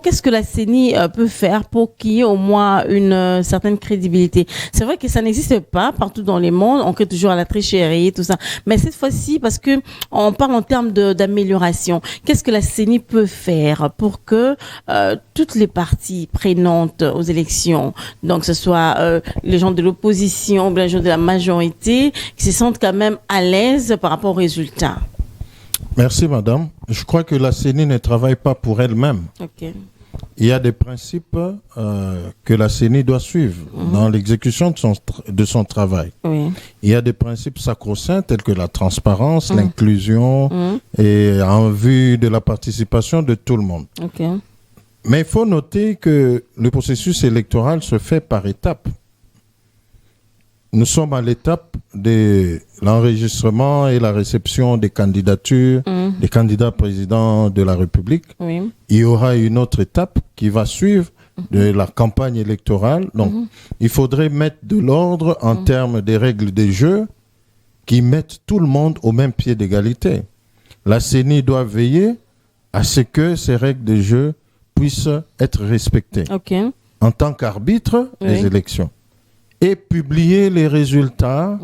qu'est-ce que la CENI peut faire pour qu'il y ait au moins une certaine crédibilité? C'est vrai que ça n'existe pas partout dans le monde, on crée toujours à la tricherie, tout ça. Mais cette fois-ci, parce que on parle en termes d'amélioration, qu'est-ce que la CENI peut faire pour que toutes les parties prenantes aux élections, donc que ce soit les gens de l'opposition, les gens de la majorité, qui se sentent quand même à l'aise par rapport aux résultats? Merci, madame. Je crois que la CENI ne travaille pas pour elle-même. Okay. Il y a des principes que la CENI doit suivre dans l'exécution de son travail. Oui. Il y a des principes sacro-saints tels que la transparence, l'inclusion et en vue de la participation de tout le monde. Okay. Mais il faut noter que le processus électoral se fait par étapes. Nous sommes à l'étape de l'enregistrement et la réception des candidatures des candidats présidents de la République. Oui. Il y aura une autre étape qui va suivre de la campagne électorale. Donc, il faudrait mettre de l'ordre en termes des règles de jeu qui mettent tout le monde au même pied d'égalité. La CENI doit veiller à ce que ces règles de jeu puissent être respectées en tant qu'arbitre des élections. Et publier les résultats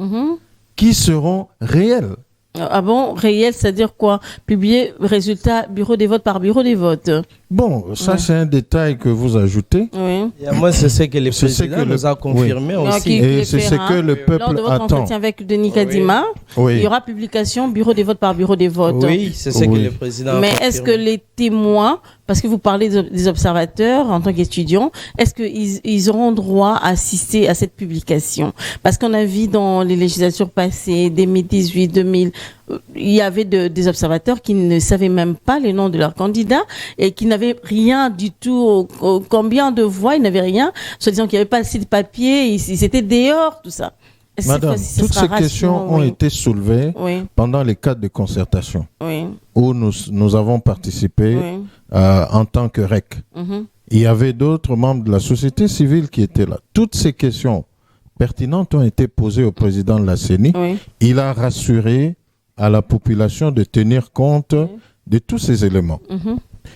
qui seront réels. Ah bon, réel, c'est-à-dire quoi? Publier résultats bureau des votes par bureau des votes. Bon, ça c'est un détail que vous ajoutez. Oui. Moi, c'est ce que le président nous a confirmé aussi. Et c'est ce que le peuple attend. Lors de votre attend. entretien avec Denis Kadima, il y aura publication bureau des votes par bureau des votes. Oui, c'est ce que le président a Mais confirmé. est-ce que les témoins, parce que vous parlez des observateurs en tant qu'étudiants, est-ce qu'ils auront droit à assister à cette publication? Parce qu'on a vu dans les législatures passées, 2018, 2000, il y avait des observateurs qui ne savaient même pas les noms de leurs candidats et qui n'avaient rien du tout, combien de voix, ils n'avaient rien, se disant qu'il n'y avait pas assez de papier, ils étaient dehors, tout ça. Madame, toutes ces questions ont été soulevées pendant les cadres de concertation où nous avons participé en tant que REC. Il y avait d'autres membres de la société civile qui étaient là. Toutes ces questions pertinentes ont été posées au président de la CENI. Il a rassuré à la population de tenir compte de tous ces éléments.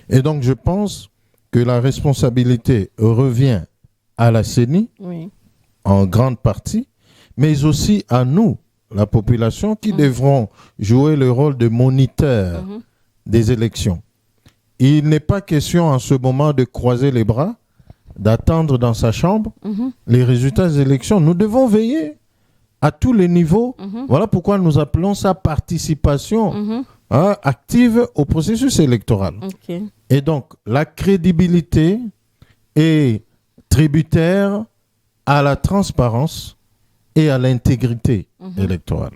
Et donc, je pense que la responsabilité revient à la CENI en grande partie, mais aussi à nous, la population, qui devront jouer le rôle de moniteur des élections. Il n'est pas question en ce moment de croiser les bras, d'attendre dans sa chambre les résultats des élections. Nous devons veiller à tous les niveaux. Voilà pourquoi nous appelons ça participation active au processus électoral. Et donc, la crédibilité est tributaire à la transparence et à l'intégrité électorale.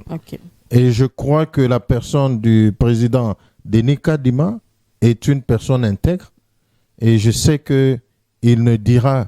Et je crois que la personne du président Denis Kadima est une personne intègre et je sais qu'il ne dira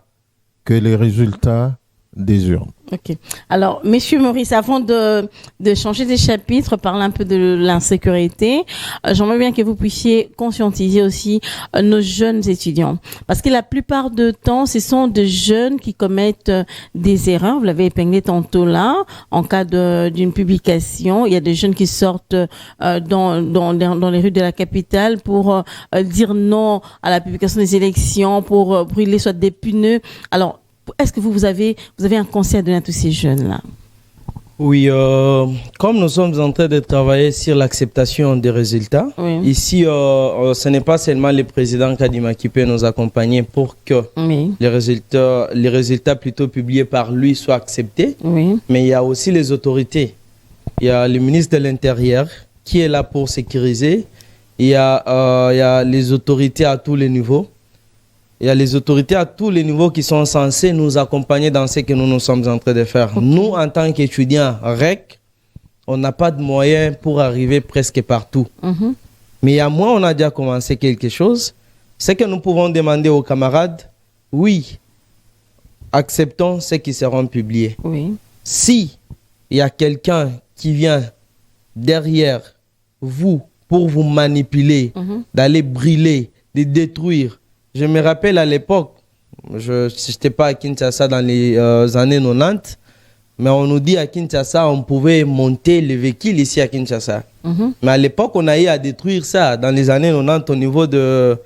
que les résultats des urnes. Ok. Alors, Monsieur Maurice, avant de changer de chapitre, parler un peu de l'insécurité, j'aimerais bien que vous puissiez conscientiser aussi nos jeunes étudiants. Parce que la plupart du temps, ce sont des jeunes qui commettent des erreurs. Vous l'avez épinglé tantôt là, en cas d'une publication. Il y a des jeunes qui sortent dans les rues de la capitale pour dire non à la publication des élections, pour brûler soit des pneus. Alors, est-ce que vous avez un conseil à donner à tous ces jeunes-là? Oui, comme nous sommes en train de travailler sur l'acceptation des résultats, oui. Ici, ce n'est pas seulement le président Kadima qui peut nous accompagner pour que oui. les résultats plutôt publiés par lui soient acceptés, oui. mais il y a aussi les autorités. Il y a le ministre de l'Intérieur qui est là pour sécuriser. Il y a les autorités à tous les niveaux. Il y a les autorités à tous les niveaux qui sont censées nous accompagner dans ce que nous sommes en train de faire. Okay. Nous, en tant qu'étudiants REC, on n'a pas de moyens pour arriver presque partout. Mais il y a moi, on a déjà commencé quelque chose. C'est que nous pouvons demander aux camarades, oui, acceptons ceux qui seront publiés. Oui. Si il y a quelqu'un qui vient derrière vous pour vous manipuler, d'aller brûler, de détruire. Je me rappelle à l'époque, je n'étais pas à Kinshasa dans les années 90, mais on nous dit à Kinshasa, on pouvait monter le véhicule ici à Kinshasa. Mais à l'époque, on a eu à détruire ça dans les années 90 au niveau de...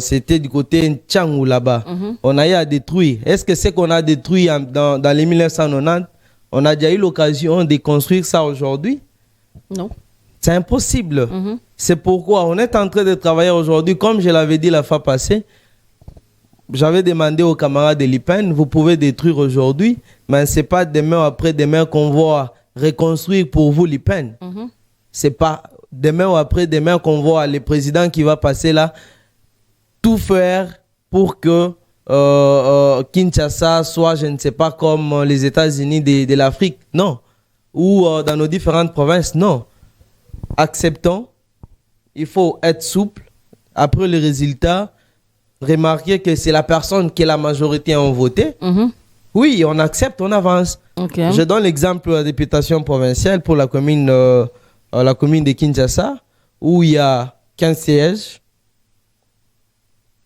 c'était du côté Ntchangou là-bas. On a eu à détruire. Est-ce que c'est qu'on a détruit dans les 1990, on a déjà eu l'occasion de construire ça aujourd'hui? Non. C'est impossible. C'est pourquoi on est en train de travailler aujourd'hui. Comme je l'avais dit la fois passée, j'avais demandé aux camarades de l'IPEN, vous pouvez détruire aujourd'hui, mais ce n'est pas demain ou après-demain qu'on va reconstruire pour vous l'IPEN. Ce n'est pas demain ou après-demain qu'on voit le président qui va passer là, tout faire pour que Kinshasa soit, je ne sais pas, comme les États-Unis de l'Afrique. Non. Ou dans nos différentes provinces. Non. Acceptons, il faut être souple. Après le résultat, remarquer que c'est la personne que la majorité a voté. Oui, on accepte, on avance. Okay. Je donne l'exemple de la députation provinciale pour la commune de Kinshasa, où il y a 15 sièges.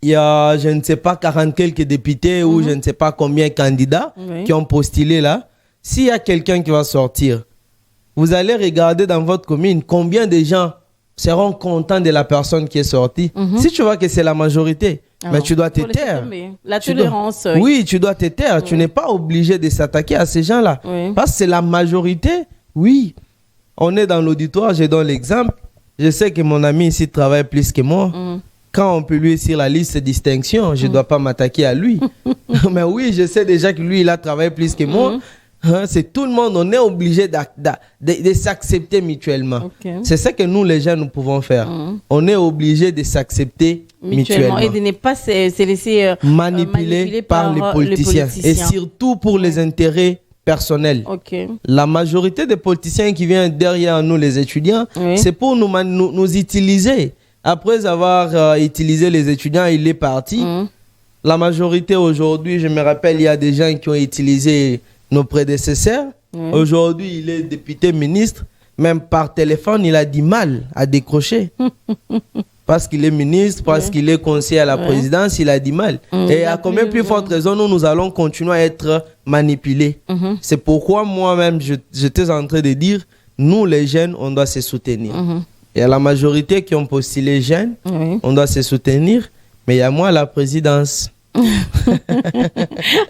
Il y a, je ne sais pas, 40 quelques députés ou je ne sais pas combien de candidats qui ont postulé là. S'il y a quelqu'un qui va sortir, vous allez regarder dans votre commune combien de gens seront contents de la personne qui est sortie. Si tu vois que c'est la majorité, mais tu dois te taire. La tolérance. Oui, tu dois te taire. Tu n'es pas obligé de s'attaquer à ces gens-là. Parce que c'est la majorité. Oui, on est dans l'auditoire, je donne l'exemple. Je sais que mon ami ici travaille plus que moi. Quand on peut lui sur la liste de distinction, je ne dois pas m'attaquer à lui. Mais oui, je sais déjà que lui, il a travaillé plus que moi. C'est tout le monde, on est obligé de s'accepter mutuellement. C'est ça que nous, les gens, nous pouvons faire. On est obligé de s'accepter mutuellement. Et de ne pas se laisser manipuler par les politiciens. Et surtout pour les intérêts personnels. La majorité des politiciens qui viennent derrière nous, les étudiants, c'est pour nous utiliser. Après avoir utilisé les étudiants, il est parti. La majorité aujourd'hui, je me rappelle, il y a des gens qui ont utilisé nos prédécesseurs. Aujourd'hui, il est député ministre. Même par téléphone, il a du mal à décrocher. Parce qu'il est ministre, parce qu'il est conseiller à la présidence, il a du mal. Et à combien plus forte raison, nous allons continuer à être manipulés. C'est pourquoi moi-même, j'étais en train de dire, nous les jeunes, on doit se soutenir. Il y a la majorité qui ont postulé jeunes, on doit se soutenir. Mais il y a moi, la présidence.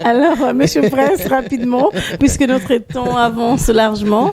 Alors, Monsieur Prince, rapidement, puisque notre temps avance largement,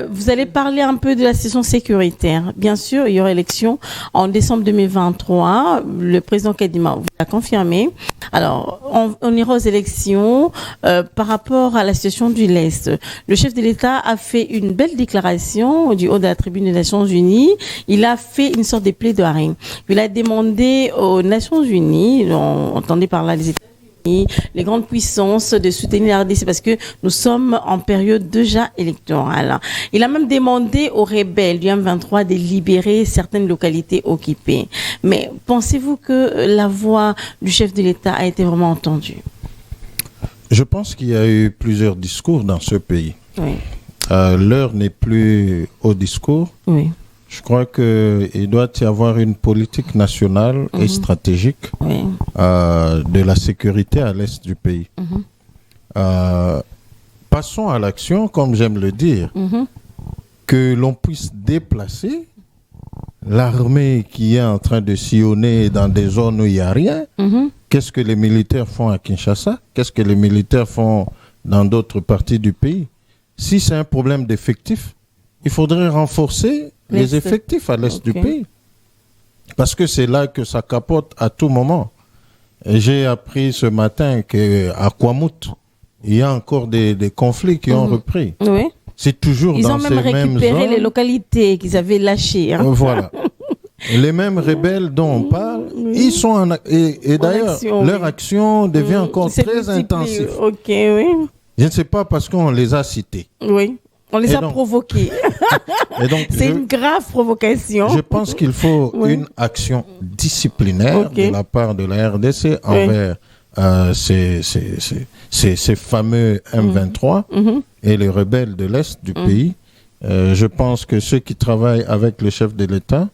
vous allez parler un peu de la situation sécuritaire. Bien sûr, il y aura élection en décembre 2023. Le président Kadima vous l'a confirmé. Alors, on ira aux élections par rapport à la situation du l'Est. Le chef de l'État a fait une belle déclaration du haut de la tribune des Nations Unies. Il a fait une sorte de plaidoirie. Il a demandé aux Nations Unies, entendez par là les États-Unis, les grandes puissances, de soutenir la RDC parce que nous sommes en période déjà électorale. Il a même demandé aux rebelles du M23 de libérer certaines localités occupées. Mais pensez-vous que la voix du chef de l'État a été vraiment entendue? Je pense qu'il y a eu plusieurs discours dans ce pays. Oui. L'heure n'est plus au discours. Oui. Je crois qu'il doit y avoir une politique nationale et stratégique de la sécurité à l'est du pays. Passons à l'action, comme j'aime le dire, que l'on puisse déplacer l'armée qui est en train de sillonner dans des zones où il n'y a rien. Qu'est-ce que les militaires font à Kinshasa? Qu'est-ce que les militaires font dans d'autres parties du pays? Si c'est un problème d'effectifs, il faudrait renforcer les effectifs à l'est du pays. Parce que c'est là que ça capote à tout moment. Et j'ai appris ce matin qu'à Kwamut, il y a encore des conflits qui ont repris. Oui. C'est toujours Ils dans ont ces même mêmes récupéré zones. les localités qu'ils avaient lâchées. Voilà. Les mêmes rebelles dont on parle, ils sont en et d'ailleurs, action, leur action devient encore très intensive. Ok, oui. Je ne sais pas parce qu'on les a cités. Oui. On les Et a donc- provoqués. Et donc, C'est une grave provocation. je pense qu'il faut une action disciplinaire de la part de la RDC envers ces fameux M23 et les rebelles de l'Est du pays. Je pense que ceux qui travaillent avec le chef de l'État,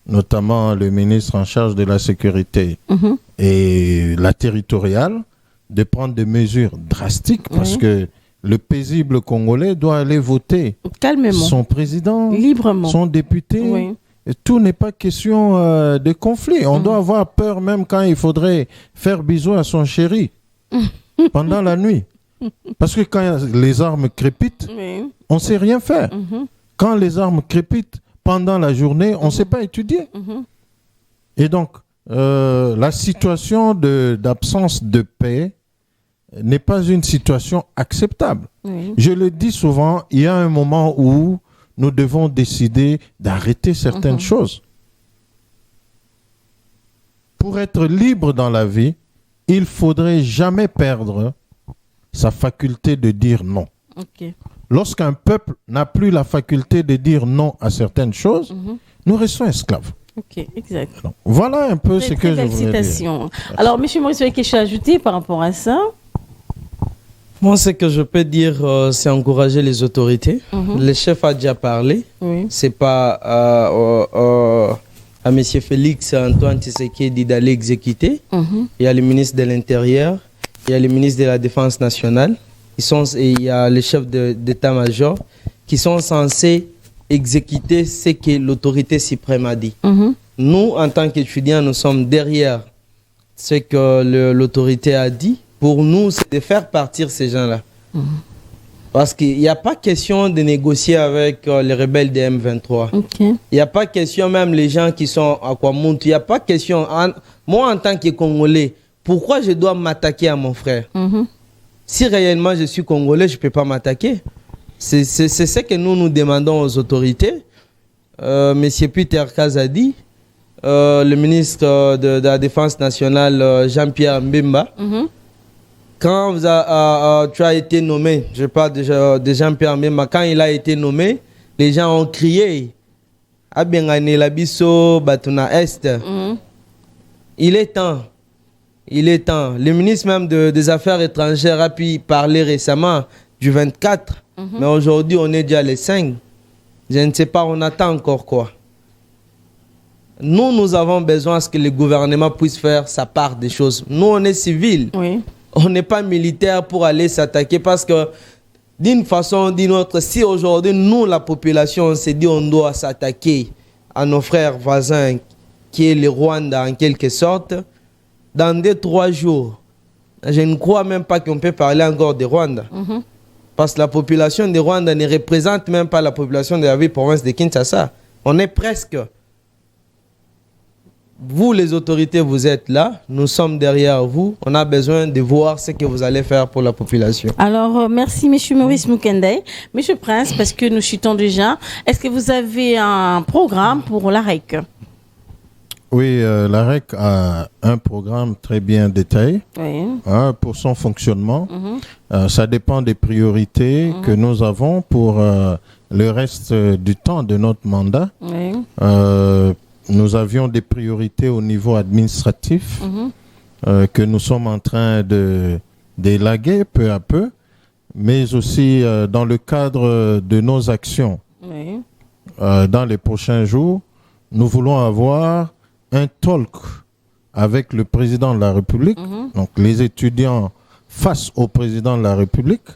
notamment le ministre en charge de la sécurité et la territoriale, de prendre des mesures drastiques parce que le paisible Congolais doit aller voter Calmement. son président, Librement. son député. Oui. Et tout n'est pas question de conflit. On doit avoir peur même quand il faudrait faire bisou à son chéri pendant la nuit. Parce que quand les armes crépitent, on ne sait rien faire. Quand les armes crépitent pendant la journée, on ne sait pas étudier. Et donc, la situation d'absence de paix n'est pas une situation acceptable. Je le dis souvent, il y a un moment où nous devons décider d'arrêter certaines choses. Pour être libre dans la vie, il faudrait jamais perdre sa faculté de dire non. Lorsqu'un peuple n'a plus la faculté de dire non à certaines choses, nous restons esclaves. Ok, exact. Donc, voilà un peu ce que je voulais dire. Alors, M. Maurice, vous avez quelque chose à ajouter par rapport à ça? Moi, ce que je peux dire, c'est encourager les autorités. Le chef a déjà parlé. C'est pas à M. Félix Antoine Tshisekedi d'aller exécuter. Il y a le ministre de l'Intérieur, il y a le ministre de la Défense nationale, et il y a le chef d'état-major qui sont censés exécuter ce que l'autorité suprême a dit. Nous, en tant qu'étudiants, nous sommes derrière ce que l'autorité a dit. Pour nous, c'est de faire partir ces gens-là. Parce qu'il n'y a pas question de négocier avec les rebelles de M23. Il n'y a pas question, même les gens qui sont à Kwamut, il n'y a pas question. Moi, en tant que Congolais, pourquoi je dois m'attaquer à mon frère? Si réellement je suis Congolais, je ne peux pas m'attaquer. C'est ce que nous demandons aux autorités. Monsieur Peter Kazadi, le ministre de la Défense nationale, Jean-Pierre Mbemba, quand tu as été nommé, je parle de Jean-Pierre Mbemba, quand il a été nommé, les gens ont crié Abengane Labiso Batuna Est. Il est temps. Il est temps. Le ministre même des Affaires étrangères a pu parler récemment du 24. Mais aujourd'hui, on est déjà le 5. Je ne sais pas, on attend encore quoi. Nous avons besoin à ce que le gouvernement puisse faire sa part des choses. Nous, on est civils. On n'est pas militaire pour aller s'attaquer parce que d'une façon ou d'une autre, si aujourd'hui, nous, la population, on s'est dit on doit s'attaquer à nos frères voisins qui est le Rwanda en quelque sorte, dans 2-3 jours, je ne crois même pas qu'on peut parler encore de Rwanda. Parce que la population de Rwanda ne représente même pas la population de la ville province de Kinshasa. On est presque. Vous, les autorités, vous êtes là. Nous sommes derrière vous. On a besoin de voir ce que vous allez faire pour la population. Alors, merci, M. Maurice Mukendey. M. Prince, parce que nous chutons déjà, est-ce que vous avez un programme pour la REC? Oui, la REC a un programme très bien détaillé pour son fonctionnement. Ça dépend des priorités que nous avons pour le reste du temps de notre mandat. Nous avions des priorités au niveau administratif que nous sommes en train de d'élaguer peu à peu, mais aussi dans le cadre de nos actions. Oui. Dans les prochains jours, nous voulons avoir un talk avec le président de la République, donc les étudiants face au président de la République.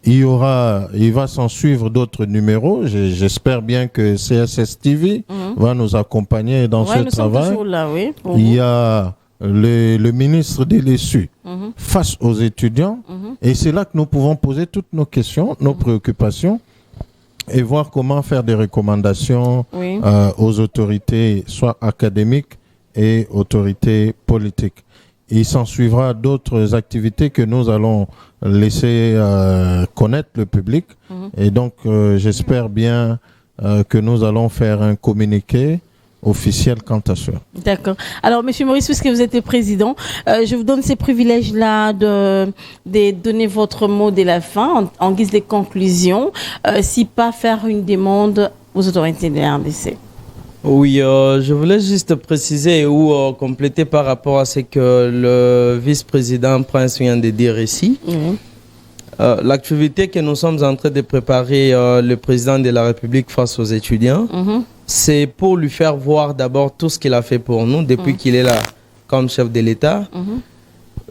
Il va s'en suivre d'autres numéros. J'espère bien que CSS TV va nous accompagner dans ce nous travail. sommes toujours là, oui. Il y a le ministre de l'ESU face aux étudiants. Et c'est là que nous pouvons poser toutes nos questions, nos préoccupations et voir comment faire des recommandations aux autorités, soit académiques et autorités politiques. Il s'en suivra d'autres activités que nous allons laisser connaître le public. Et donc, j'espère bien que nous allons faire un communiqué officiel quant à cela. D'accord. Alors, Monsieur Maurice, puisque vous êtes président, je vous donne ces privilèges-là de donner votre mot de la fin en guise de conclusion, si pas faire une demande aux autorités de la RDC. Oui, je voulais juste préciser ou compléter par rapport à ce que le vice-président Prince vient de dire ici. L'activité que nous sommes en train de préparer le président de la République face aux étudiants, c'est pour lui faire voir d'abord tout ce qu'il a fait pour nous depuis qu'il est là comme chef de l'État.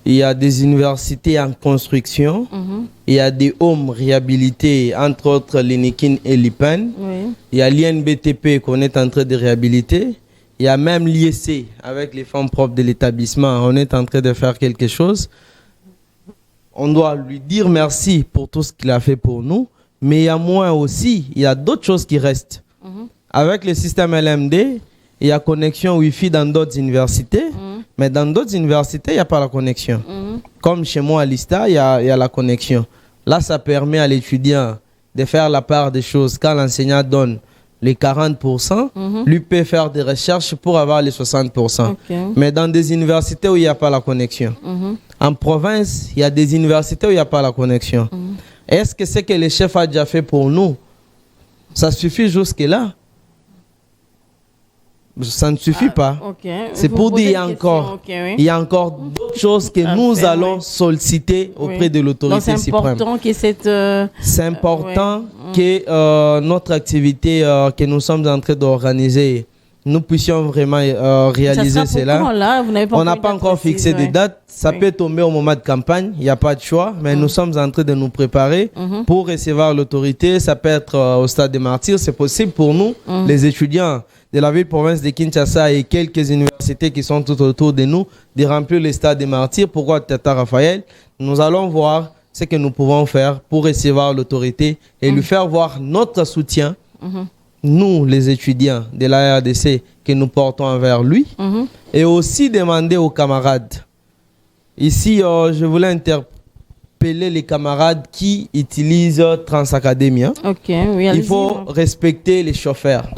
Il y a des universités en construction, il y a des homes réhabilités, entre autres l'INIKIN et l'IPEN. Il y a l'INBTP qu'on est en train de réhabiliter. Il y a même l'IEC avec les fonds propres de l'établissement. On est en train de faire quelque chose. On doit lui dire merci pour tout ce qu'il a fait pour nous. Mais il y a moins aussi, il y a d'autres choses qui restent. Avec le système LMD, il y a connexion Wi-Fi dans d'autres universités. Mais dans d'autres universités, il n'y a pas la connexion. Comme chez moi à l'ISTA, il y a la connexion. Là, ça permet à l'étudiant de faire la part des choses. Quand l'enseignant donne les 40%, lui peut faire des recherches pour avoir les 60%. Mais dans des universités où il n'y a pas la connexion. En province, il y a des universités où il n'y a pas la connexion. Est-ce que ce que le chef a déjà fait pour nous, ça suffit jusque-là? Ça ne suffit pas. C'est pour dire il y a encore d'autres choses que nous allons solliciter auprès de l'autorité suprême. C'est important que notre activité que nous sommes en train d'organiser, nous puissions vraiment réaliser cela. On n'a pas encore fixé des dates. Ça peut tomber au moment de campagne. Il n'y a pas de choix. Mais nous sommes en train de nous préparer pour recevoir l'autorité. Ça peut être au stade des Martyrs. C'est possible pour nous, les étudiants de la ville-province de Kinshasa et quelques universités qui sont tout autour de nous, de remplir le stade des Martyrs. Pourquoi Tata Raphaël? Nous allons voir ce que nous pouvons faire pour recevoir l'autorité et lui faire voir notre soutien. Nous, les étudiants de la RDC, que nous portons envers lui, et aussi demander aux camarades. Ici, je voulais interpeller les camarades qui utilisent Transacadémie. Il faut respecter les chauffeurs.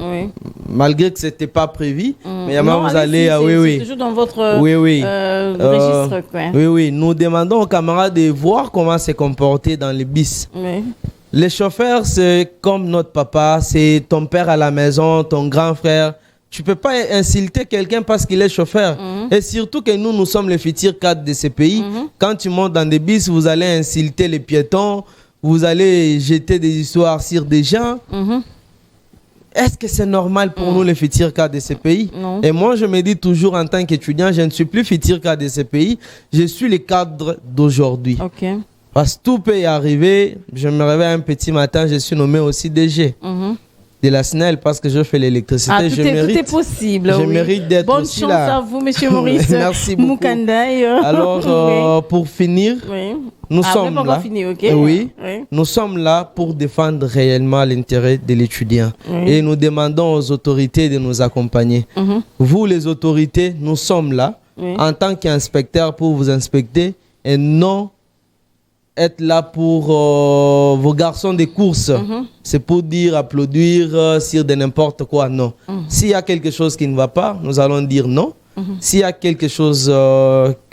Malgré que ce n'était pas prévu, mais vous allez... C'est toujours dans votre registre. Oui, nous demandons aux camarades de voir comment se comporter dans les bus. Les chauffeurs, c'est comme notre papa, c'est ton père à la maison, ton grand frère. Tu ne peux pas insulter quelqu'un parce qu'il est chauffeur. Et surtout que nous sommes les futurs cadres de ce pays. Quand tu montes dans des bus, vous allez insulter les piétons, vous allez jeter des histoires sur des gens. Est-ce que c'est normal pour nous les futurs cadres de ce pays? Et moi, je me dis toujours en tant qu'étudiant, je ne suis plus futur cadre de ce pays, je suis le cadre d'aujourd'hui. Parce que tout peut y arriver. Je me réveille un petit matin, je suis nommé aussi DG de la SNEL parce que je fais l'électricité. Tout est possible. Je mérite d'être aussi là. Bonne chance à vous, Monsieur Maurice. Merci beaucoup. Moukandaï. Alors, pour finir, nous sommes là. Nous sommes là pour défendre réellement l'intérêt de l'étudiant. Et nous demandons aux autorités de nous accompagner. Vous, les autorités, nous sommes là en tant qu'inspecteurs pour vous inspecter et non être là pour vos garçons de course. C'est pour dire, applaudir sur de n'importe quoi. Non. S'il y a quelque chose qui ne va pas, nous allons dire non. S'il y a quelque chose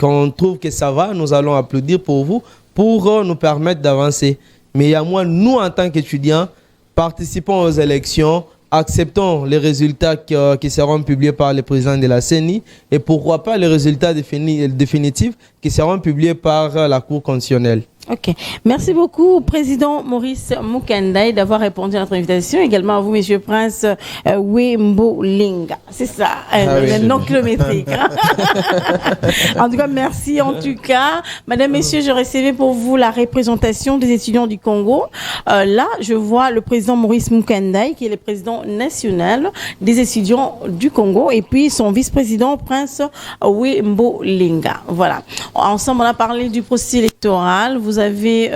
qu'on trouve que ça va, nous allons applaudir pour vous, pour nous permettre d'avancer. Mais il y a moins, nous, en tant qu'étudiants, participons aux élections, acceptons les résultats qui seront publiés par le président de la CENI et pourquoi pas les résultats définitifs qui seront publiés par la Cour constitutionnelle. Ok. Merci beaucoup, Président Maurice Mukendaï, d'avoir répondu à notre invitation. Également à vous, Monsieur Prince Wembo Linga. C'est ça, le nom kilométrique. En tout cas, merci. En tout cas, Madame, Messieurs, je recevais pour vous la représentation des étudiants du Congo. Là, je vois le président Maurice Mukendaï, qui est le président national des étudiants du Congo, et puis son vice-président, Prince Wembo Linga. Voilà. Ensemble, on a parlé du processus électoral. Vous avez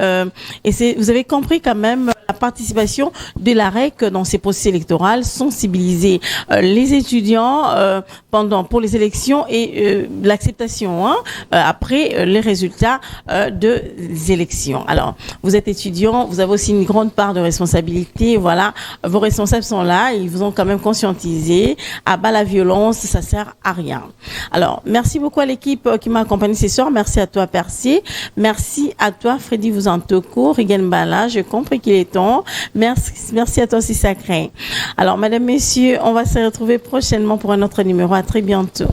compris quand même la participation de la REC dans ces processus électoraux, sensibiliser les étudiants pour les élections et l'acceptation après les résultats des élections. Alors, vous êtes étudiant, vous avez aussi une grande part de responsabilité. Voilà, vos responsables sont là, ils vous ont quand même conscientisé. À bas la violence, ça sert à rien. Alors, merci beaucoup à l'équipe qui m'a accompagné ce soir. Merci à toi, Percy. Merci à toi, Freddy Vuzantoko, Rigen Bala. J'ai compris qu'il est temps. Merci à toi aussi, Sacré. Alors, Madame, Messieurs, on va se retrouver prochainement pour un autre numéro. À très bientôt.